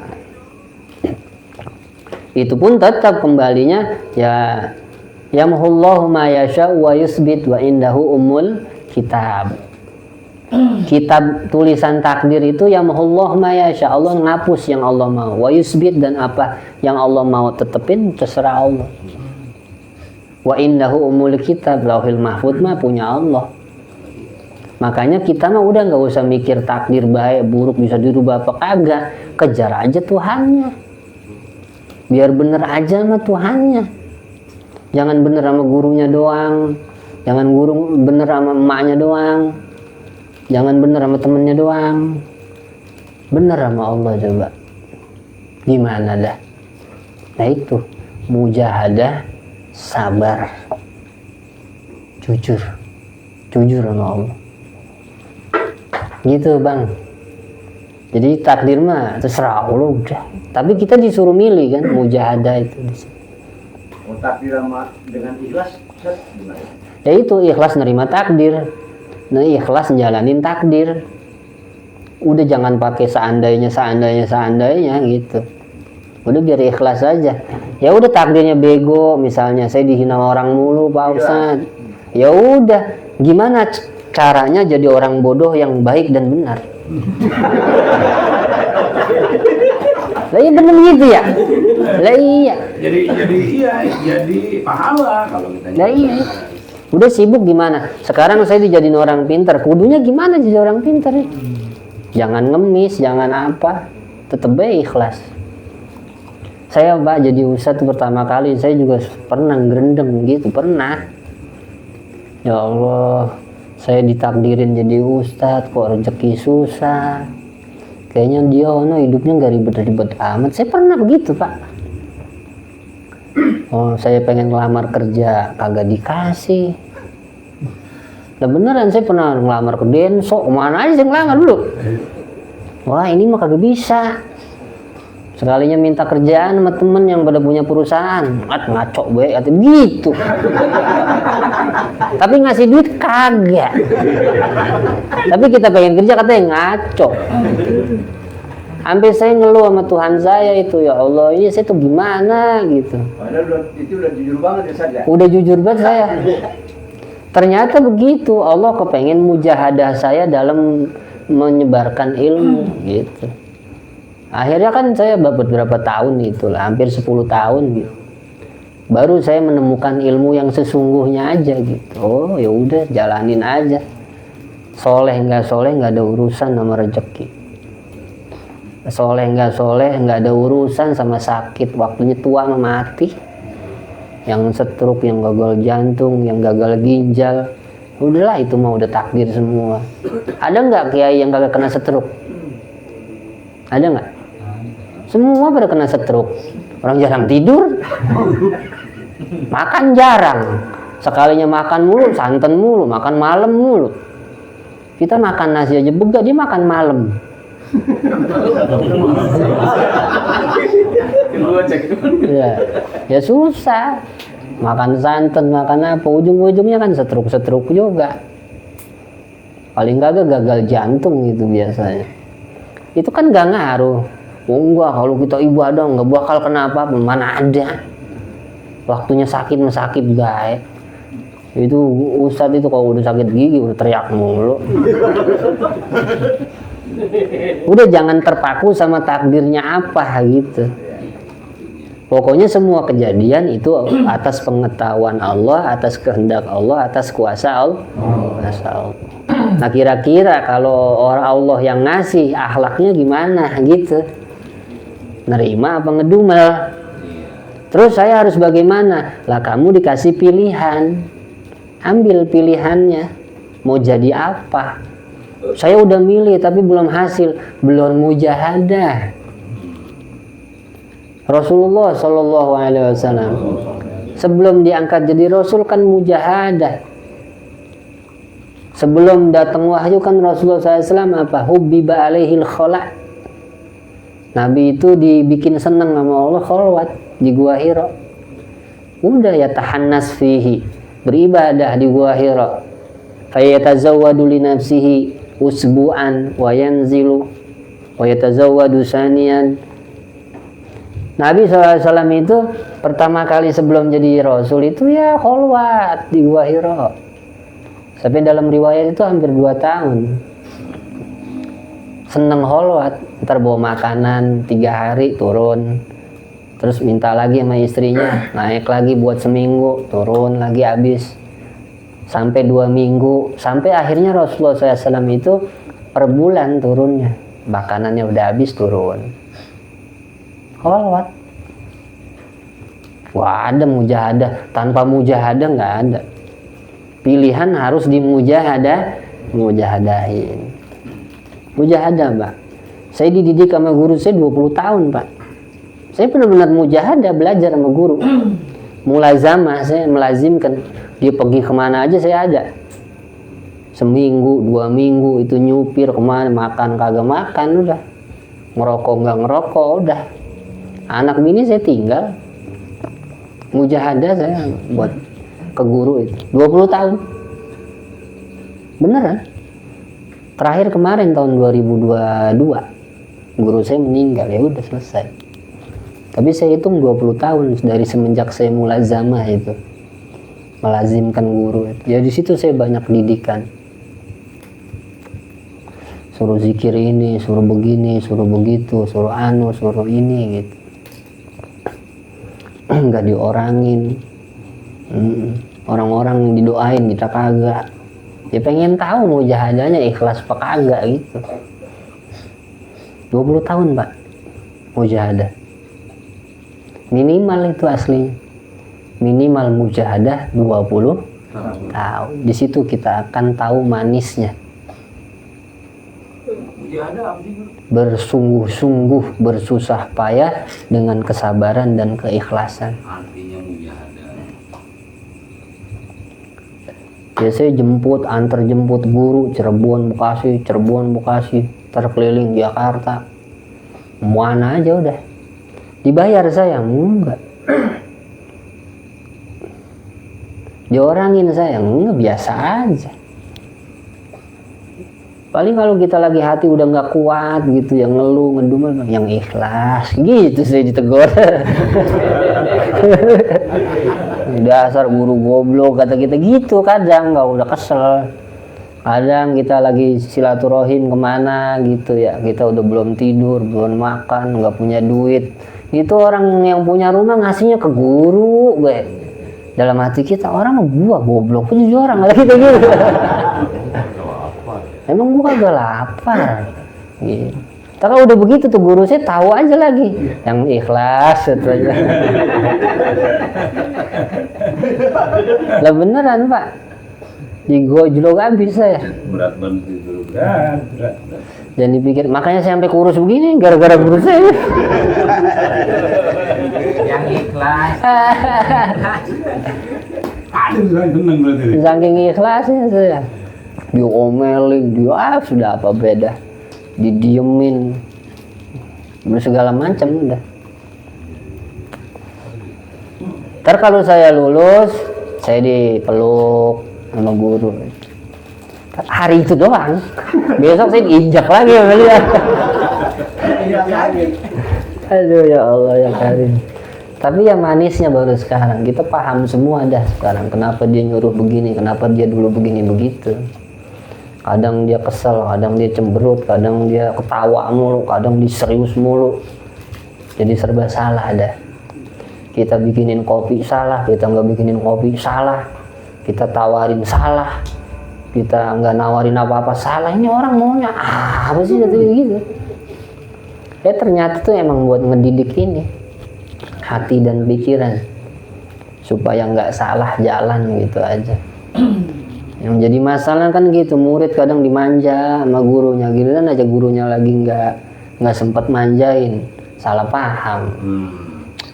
Itu pun tetap kembalinya ya yamhullahu ma yasha wa yusbit wa indahu ummul kitab. Kitab tulisan takdir itu yamhullahu ma yasha, Allah ngapus yang Allah mau, wa yusbit, dan apa yang Allah mau tetepin terserah Allah. Wa indahu umul kitab, lauhil mahfud mah punya Allah. Makanya kita mah udah nggak usah mikir takdir baik buruk bisa dirubah apa kagak, kejar aja Tuhannya, biar bener aja sama Tuhannya. Jangan bener sama gurunya doang, jangan bener sama emaknya doang, jangan bener sama temennya doang, bener sama Allah coba. Gimana dah? Nah itu mujahadah, sabar, jujur sama Allah. Gitu bang. Jadi takdir mah terserah Allah udah. Tapi kita disuruh milih kan, mujahadah itu. Takdir sama dengan ikhlas, gimana? Ya itu ikhlas nerima takdir. Nah ikhlas jalanin takdir. Udah jangan pakai seandainya gitu. Udah biar ikhlas aja. Ya udah takdirnya bego, misalnya saya dihina orang mulu Pak Ustadz. Ya udah, gimana caranya jadi orang bodoh yang baik dan benar? Lah iya bener gitu ya? Lah iya. Jadi pahala kalau kita. Lah iya. Udah sibuk gimana? Sekarang saya dijadiin orang pintar. Kudunya gimana jadi orang pintar? Jangan ngemis, jangan apa. Tetep baik ikhlas. Saya Pak jadi ustadz pertama kali, saya juga pernah gerendeng gitu, pernah. Ya Allah, saya ditakdirin jadi ustadz, kok rezeki susah. Kayaknya dia hidupnya nggak ribet-ribet amat. Saya pernah begitu Pak. Oh, saya pengen ngelamar kerja, kagak dikasih. Nah beneran saya pernah ngelamar ke Denso, kemana aja saya ngelamar dulu. Wah ini mah kagak bisa. Sekalinya minta kerjaan sama temen yang pada punya perusahaan, ngaco baik atau gitu. Tapi ngasih duit kagak. Tapi kita pengen kerja katanya ngaco. Hampir saya ngeluh sama Tuhan saya itu, ya Allah, ini saya tuh gimana gitu. Itu udah jujur banget ya saja. Udah jujur banget saya. Ternyata begitu, Allah kepengen mujahadah saya dalam menyebarkan ilmu gitu. Akhirnya kan saya beberapa tahun itulah, hampir 10 tahun gitu. Baru saya menemukan ilmu yang sesungguhnya aja gitu. Oh ya udah jalanin aja. soleh nggak ada urusan sama rezeki. Soleh nggak ada urusan sama sakit, waktunya tua sama mati. Yang stroke, yang gagal jantung, yang gagal ginjal, udahlah itu mah udah takdir semua. Ada nggak kiai yang kagak kena stroke? Ada nggak? Semua pada kena stroke. Orang jarang tidur, makan jarang, sekalinya makan mulu, santan mulu, makan malam mulu. Kita makan nasi aja begah, dia makan malam. Ya susah. Makan santan, makan apa, ujung-ujungnya kan stroke juga. Paling kagak gagal jantung gitu biasanya. Itu kan gak ngaruh. Oh enggak, kalau kita ibadah nggak bakal kena apa-apa, mana ada. Waktunya sakit baik. Itu ustadz itu kalau udah sakit gigi udah teriak mulu. Udah jangan terpaku sama takdirnya apa gitu. Pokoknya semua kejadian itu atas pengetahuan Allah, atas kehendak Allah, atas kuasa Allah. Nah kira-kira kalau orang Allah yang ngasih, akhlaknya gimana gitu? Nerima apa ngedumel? Terus saya harus bagaimana? Lah kamu dikasih pilihan, ambil pilihannya. Mau jadi apa? Saya udah milih tapi belum hasil, belum mujahadah. Rasulullah Shallallahu Alaihi Wasallam sebelum diangkat jadi Rasul kan mujahadah. Sebelum datang wahyu kan Rasulullah SAW apa? Hubbiba alaihil khala. Nabi itu dibikin senang sama Allah khalwat di Gua Hira. Udah ya tahannas fihi, beribadah di Gua Hira. Fayatazawwadu li nafsihi usbu'an wa yanzilu wa yatazawwadu saniyan. Nabi SAW itu pertama kali sebelum jadi Rasul itu ya khalwat di Gua Hira. Sampai dalam riwayat itu hampir 2 tahun. Seneng khalwat, ntar bawa makanan 3 hari turun. Terus minta lagi sama istrinya, naik lagi buat seminggu, turun lagi habis. Sampai 2 minggu, sampai akhirnya Rasulullah SAW itu per bulan turunnya. Makanannya udah habis turun. Khalwat. Wah ada mujahadah, tanpa mujahadah nggak ada. Pilihan harus mujahadahin. Mujahadah Pak. Saya dididik sama guru saya 20 tahun Pak. Saya benar-benar mujahadah belajar sama guru. Mulazamah, saya melazimkan. Dia pergi kemana aja saya ada. Seminggu, 2 minggu itu nyupir kemana, makan kagak makan udah. Ngerokok nggak ngerokok udah. Anak bini saya tinggal. Mujahadah saya buat ke guru itu 20 tahun. Beneran. Terakhir kemarin tahun 2022 guru saya meninggal, ya udah selesai. Tapi saya hitung 20 tahun dari semenjak saya mulazamah itu. Melazimkan guru itu. Ya di situ saya banyak didikan. Suruh zikir ini, suruh begini, suruh begitu, suruh anu, suruh ini gitu. Nggak diorangin. Orang-orang yang didoain kita kagak. Ya pengen tahu mujahadahnya ikhlas apa kagak gitu. 20 tahun Pak mujahadah. Minimal itu aslinya. Minimal mujahadah 20 tahun. Di situ kita akan tahu manisnya. Bersungguh-sungguh, bersusah payah dengan kesabaran dan keikhlasan. Artinya mujahadah. Ya saya antar jemput guru Cirebon Bekasi, terkeliling Jakarta. Mana aja udah. Dibayar saya enggak. Diorangin saya enggak, biasa aja. Paling kalau kita lagi hati udah nggak kuat gitu, yang ngeluh, ngedumel, yang ikhlas gitu saya ditegur. Dasar guru goblok kata kita gitu, kadang nggak udah kesel. Kadang kita lagi silaturahim kemana gitu ya, kita udah belum tidur, belum makan, nggak punya duit. Itu orang yang punya rumah ngasihnya ke guru, gue. Dalam hati kita orang gua goblok, kok jujur orang kata kita gitu. emang gua kagak lapar gitu. Kalau udah begitu tuh guru saya tahu aja lagi yang ikhlas itu aja. Lah beneran Pak, digojlok habis saya. Berat banget itu. Berat. Dan dipikir makanya saya sampai kurus begini gara-gara guru saya. Yang ikhlas. Aduh, saya seneng berarti. Saking ikhlasnya saya. Diomelin, dia sudah apa beda. Didiemin. Segala macam udah. Ntar kalau saya lulus, saya dipeluk sama guru. Hari itu doang. Besok saya diinjak lagi sama dia. Aduh ya Allah ya Karim. Tapi ya manisnya baru sekarang. Kita paham semua dah sekarang. Kenapa dia nyuruh begini, kenapa dia dulu begini begitu. Kadang dia kesel, kadang dia cemberut, kadang dia ketawa mulu, kadang dia serius mulu. Jadi serba salah dah. Kita bikinin kopi salah, kita nggak bikinin kopi salah. Kita tawarin salah, kita nggak nawarin apa-apa salah. Ini orang maunya apa sih gitu. Ternyata tuh emang buat ngedidik ini hati dan pikiran supaya nggak salah jalan gitu aja. Yang jadi masalah kan gitu, murid kadang dimanja sama gurunya, giliran aja gurunya lagi nggak sempat manjain, salah paham.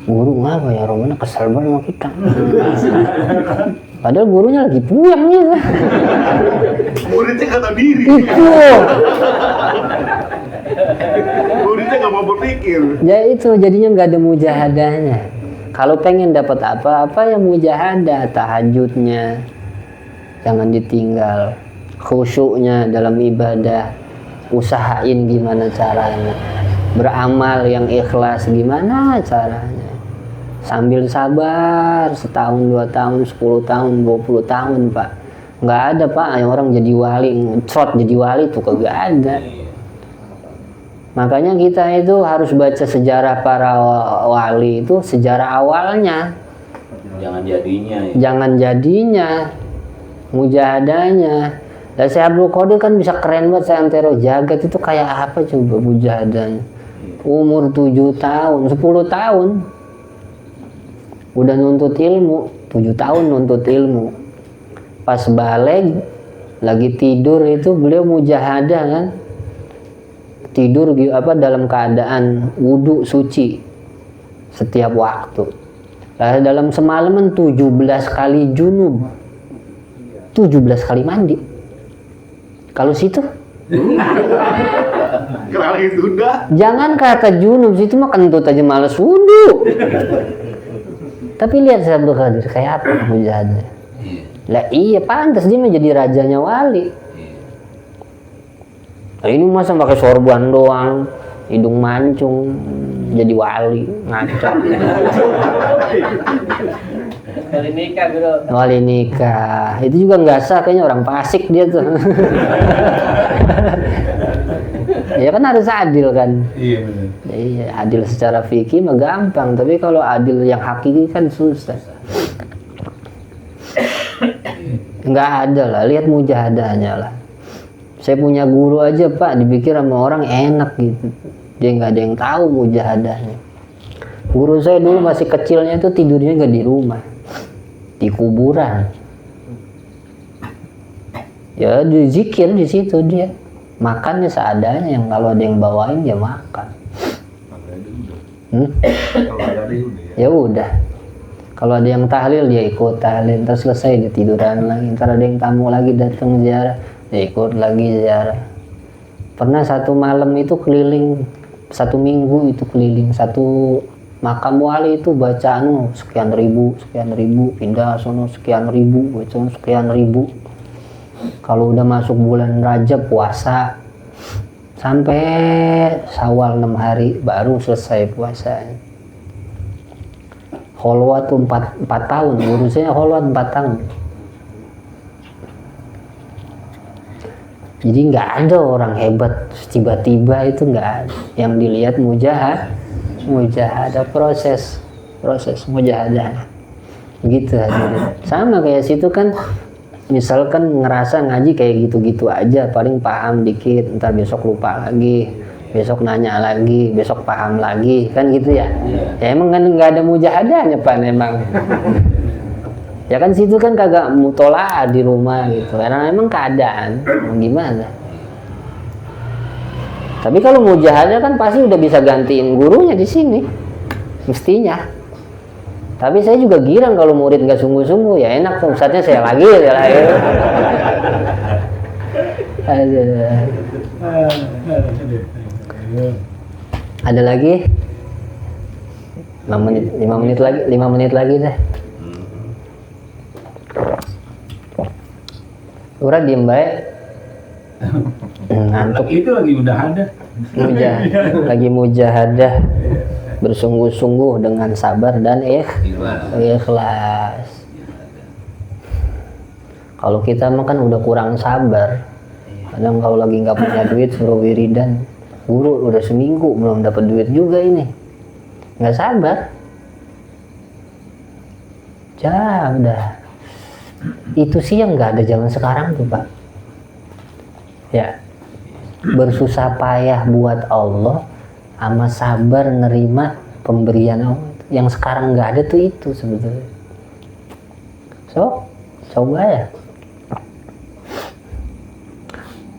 Guru ngapa ya Romana kesel banget sama kita. Padahal gurunya lagi puyeng gitu. Muridnya nggak tahu diri. Itu. Muridnya nggak mau berpikir. Ya itu jadinya nggak ada mujahadahnya. Kalau pengen dapat apa-apa ya mujahadah, tahajudnya jangan ditinggal, khusyuknya dalam ibadah, usahain gimana caranya, beramal yang ikhlas gimana caranya, sambil sabar setahun, 2 tahun, 10 tahun, 20 tahun Pak. Nggak ada Pak yang orang jadi wali, ngecrot jadi wali tuh kagak ada. Makanya kita itu harus baca sejarah para wali itu, sejarah awalnya. Jangan jadinya, mujahadahnya. Dan Syekh Abdul Qadir kan bisa keren banget, seantero jagat itu kayak apa coba mujahadahnya. Umur 7 tahun, 10 tahun. Udah nuntut ilmu, 7 tahun nuntut ilmu. Pas balik, lagi tidur itu beliau mujahadah kan. Tidur dalam keadaan wudhu suci setiap waktu. Lalu dalam semalaman 17 kali junub, 17 kali mandi. Kalau situ Keralin tunda. jangan kata junub, situ mah kentut aja males wudhu. Tapi lihat Syekh Abdul Qadir kayak apa mujahadahnya. Lah iya pantas dia menjadi rajanya wali. Nah, ini masa pakai sorban doang, hidung mancung, jadi wali, ngaco. Wali nikah bro. Wali nikah, itu juga nggak sah kayaknya, orang fasik dia tuh. Ya kan harus adil kan. Iya benar. Iya, adil secara fikih mah gampang, tapi kalau adil yang hakiki kan susah. Nggak ada lah, lihat mujahadahnya lah. Saya punya guru aja Pak, dipikir sama orang enak gitu. Dia nggak ada yang tahu mujahadahnya. Guru saya dulu masih kecilnya itu tidurnya nggak di rumah, di kuburan. Ya di zikir di situ dia. Makannya seadanya, yang kalau ada yang bawain dia makan. Ya udah. Kalau ada yang tahlil dia ikut tahlil, terus selesai dia tiduran lagi. Ntar ada yang tamu lagi datang ziarah, dia ikut lagi ziarah. Pernah satu malam itu keliling, 1 minggu itu keliling satu makam wali itu bacaan sekian ribu, pindah sono sekian ribu, bacaan sekian ribu. Kalau udah masuk bulan Rajab puasa sampai Syawal 6 hari baru selesai puasanya. Kholwat tuh 4 tahun, guru saya kholwat 4 tahun. Jadi nggak ada orang hebat tiba-tiba itu nggak ada. Yang dilihat mujahadah, proses mujahadah. Begitu aja. Sama kayak situ kan misalkan ngerasa ngaji kayak gitu-gitu aja, paling paham dikit, ntar besok lupa lagi, besok nanya lagi, besok paham lagi, kan gitu ya. Ya emang kan nggak ada mujahadahnya Pak memang. Ya kan situ kan kagak mutolaah di rumah gitu, karena emang keadaan, mau gimana. Tapi kalau mujahadah kan pasti udah bisa gantiin gurunya di sini, mestinya. Tapi saya juga girang kalau murid nggak sungguh-sungguh, ya enak tuh ustadznya saya lagi ya lah. Ada lagi? 5 menit lagi deh. Ura diem baik. Ngantuk. Itu lagi udah ada. Lagi mujahadah, bersungguh-sungguh dengan sabar dan ikhlas. Kalau kita mah kan udah kurang sabar. Kadang kalau lagi nggak punya duit suruh wiridan, guru udah seminggu belum dapat duit juga ini, nggak sabar. Udah. Itu sih yang nggak ada zaman sekarang tuh Pak. Ya, bersusah payah buat Allah, sama sabar nerima pemberian Allah. Yang sekarang nggak ada tuh itu sebetulnya. So, coba ya.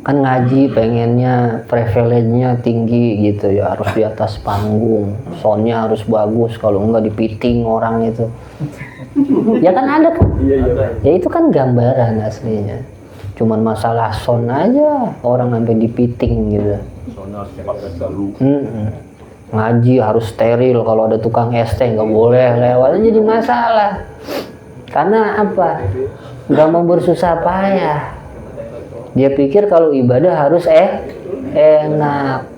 Kan ngaji pengennya privilege-nya tinggi gitu ya, harus di atas panggung, soundnya harus bagus, kalau enggak dipiting orang itu. Ya kan ada kan? Ya itu kan gambaran aslinya. Cuman masalah sound aja orang sampai dipiting gitu. Soalnya harus pakai selalu. Ngaji harus steril, kalau ada tukang ST nggak boleh lewat, jadi masalah. Karena apa? Nggak mau bersusah payah. Dia pikir kalau ibadah harus enak.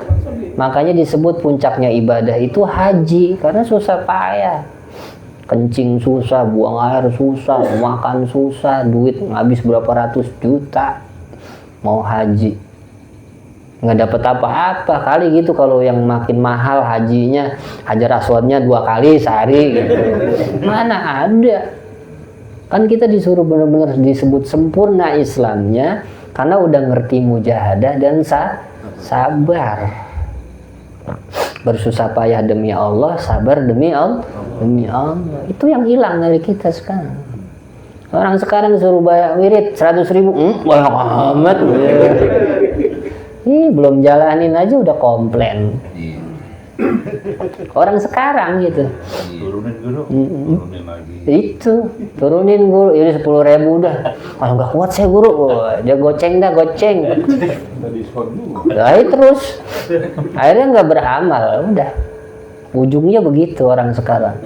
Makanya disebut puncaknya ibadah itu haji, karena susah payah. Kencing susah, buang air susah, makan susah, duit habis berapa ratus juta mau haji. Nggak dapat apa-apa kali gitu. Kalau yang makin mahal hajinya, Hajar Aswadnya 2 kali sehari gitu. Mana ada. Kan kita disuruh benar-benar disebut sempurna Islamnya, karena udah ngerti mujahadah dan sabar. Bersusah payah demi Allah, sabar demi Allah. Itu yang hilang dari kita sekarang. Orang sekarang suruh bayar wirid 100.000, banyak amat. Belum jalanin aja udah komplain. Orang sekarang gitu. Turunin guru, turunin lagi. Itu turunin guru, ini 10.000 udah. Kalau nggak kuat saya guru, dia goceng. Tadi diskon juga. Terus akhirnya nggak beramal, udah. Ujungnya begitu orang sekarang.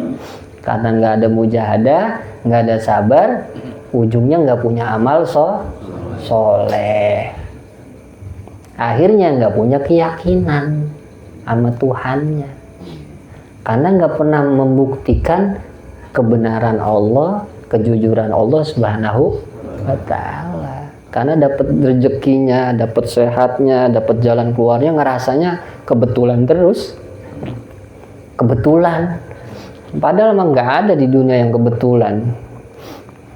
Karena nggak ada mujahadah, nggak ada sabar, ujungnya nggak punya amal soleh. Akhirnya nggak punya keyakinan sama Tuhannya, karena nggak pernah membuktikan kebenaran Allah, kejujuran Allah Subhanahu wa Ta'ala. Karena dapat rezekinya, dapat sehatnya, dapat jalan keluarnya, ngerasanya kebetulan terus. Kebetulan, padahal emang nggak ada di dunia yang kebetulan.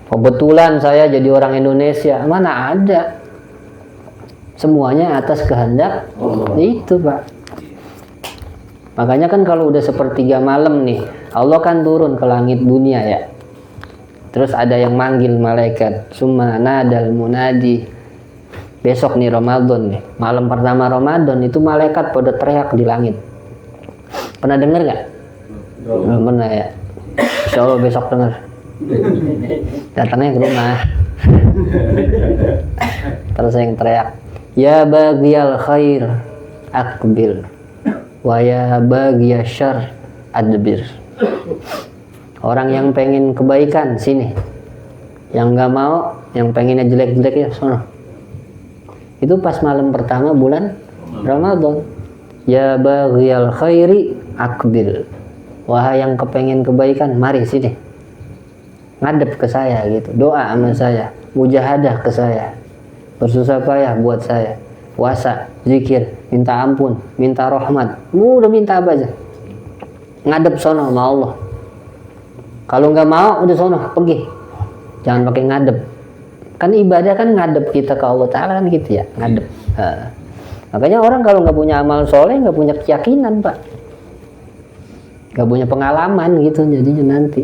Kebetulan saya jadi orang Indonesia, mana ada? Semuanya atas kehendak itu Pak. Makanya kan kalau udah 1/3 malam nih, Allah kan turun ke langit dunia ya. Terus ada yang manggil malaikat, summa nadal munadi. Besok nih Ramadan nih, malam pertama Ramadan itu malaikat pada teriak di langit. Pernah dengar nggak? Belum pernah ya. Insya Allah besok dengar. Datangnya ke rumah. Terus yang teriak, ya baghiyal khair aqbil wa ya baghiyasy syarr adbir. Orang yang pengen kebaikan sini, yang nggak mau, yang pengennya jelek-jelek ya sono. Itu pas malam pertama bulan Ramadan. Ya baghiyal khairi aqbil. Wahai yang kepengen kebaikan, mari sini. Ngadep ke saya gitu, doa sama saya, mujahadah ke saya, bersusah payah buat saya, puasa, zikir, minta ampun, minta rahmat, udah minta apa aja, ngadep sono sama Allah. Kalau nggak mau udah sono pergi, jangan pakai ngadep, Kan ibadah kan ngadep kita ke Allah Ta'ala kan gitu ya, ngadep. Makanya orang kalau nggak punya amal soleh, nggak punya keyakinan Pak, nggak punya pengalaman gitu jadinya nanti.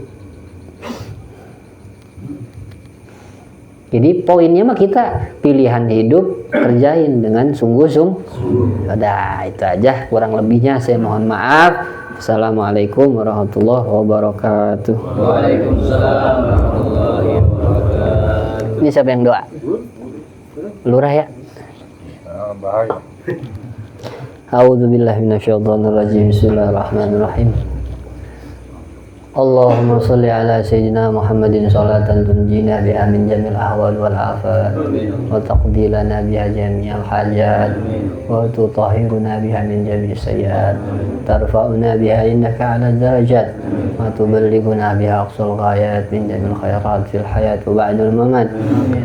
Jadi poinnya mah kita pilihan hidup kerjain dengan sungguh-sungguh. Udah itu aja, kurang lebihnya saya mohon maaf. Assalamualaikum warahmatullahi wabarakatuh. Waalaikumsalam warahmatullahi wabarakatuh. Ini siapa yang doa? Lurah ya. Bahaya. A'udzubillahi minasyaitonirrajim. Bismillahirrahmanirrahim. Allahumma sholli ala sayyidina Muhammadin sholatan tunjina biha min jamil ahwal wal afat wa taqdi lana biha jami'al hajat wa tutahhiruna biha min jami'is sayyi'at tarfa'una biha innaka 'ala darajat wa tuballighuna biha aqsal ghayat min jamil khairat fil hayat wa ba'dal mamat.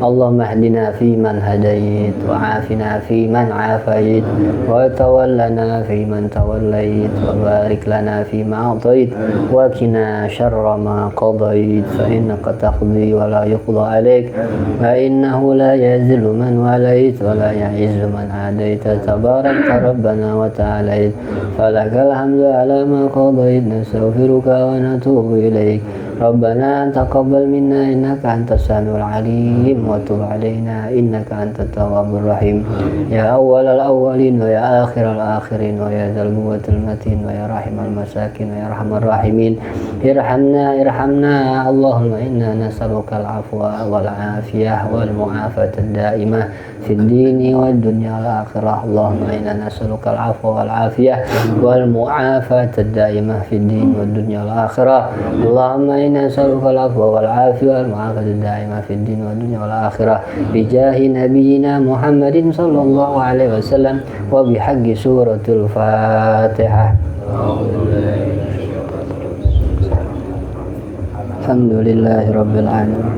Allahumma ihdina fi man hadait wa 'afina fi man 'afait wa tawallana fi man tawallait wa barik lana fi ma a'tait wa qina شر ما قضيت فإنك تقضي ولا يقضى عليك فإنه لا يذل من واليت ولا يعز من عاديت تبارك ربنا وتعاليت فلك الحمد على ما قضيت نستغفرك ونتوب إليك ربنا تقبل منا إنك أنت السميع العليم وتب علينا إنك أنت التواب الرحيم يا أول الأولين ويا آخر الآخرين ويا ذا القوة المتين ويا رحم المساكين ويا أرحم الراحمين ارحمنا اللهم إنا نسألك العفو والعافية والمعافاة الدائمة في الدين والدنيا والآخرة اللهم إنا نسألك العفو والعافية والمعافاة الدائمة في الدين والدنيا والآخرة اللهم إنا نسألك العفو والعافية والمعافاة الدائمة في الدين والدنيا والآخرة بجاه نبينا محمد صلى الله عليه وسلم وبحق سورة الفاتحة. الحمد لله رب العالمين.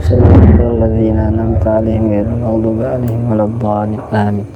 صراط الذين أنعمت عليهم غير المغضوب عليهم ولا الضالين آمين.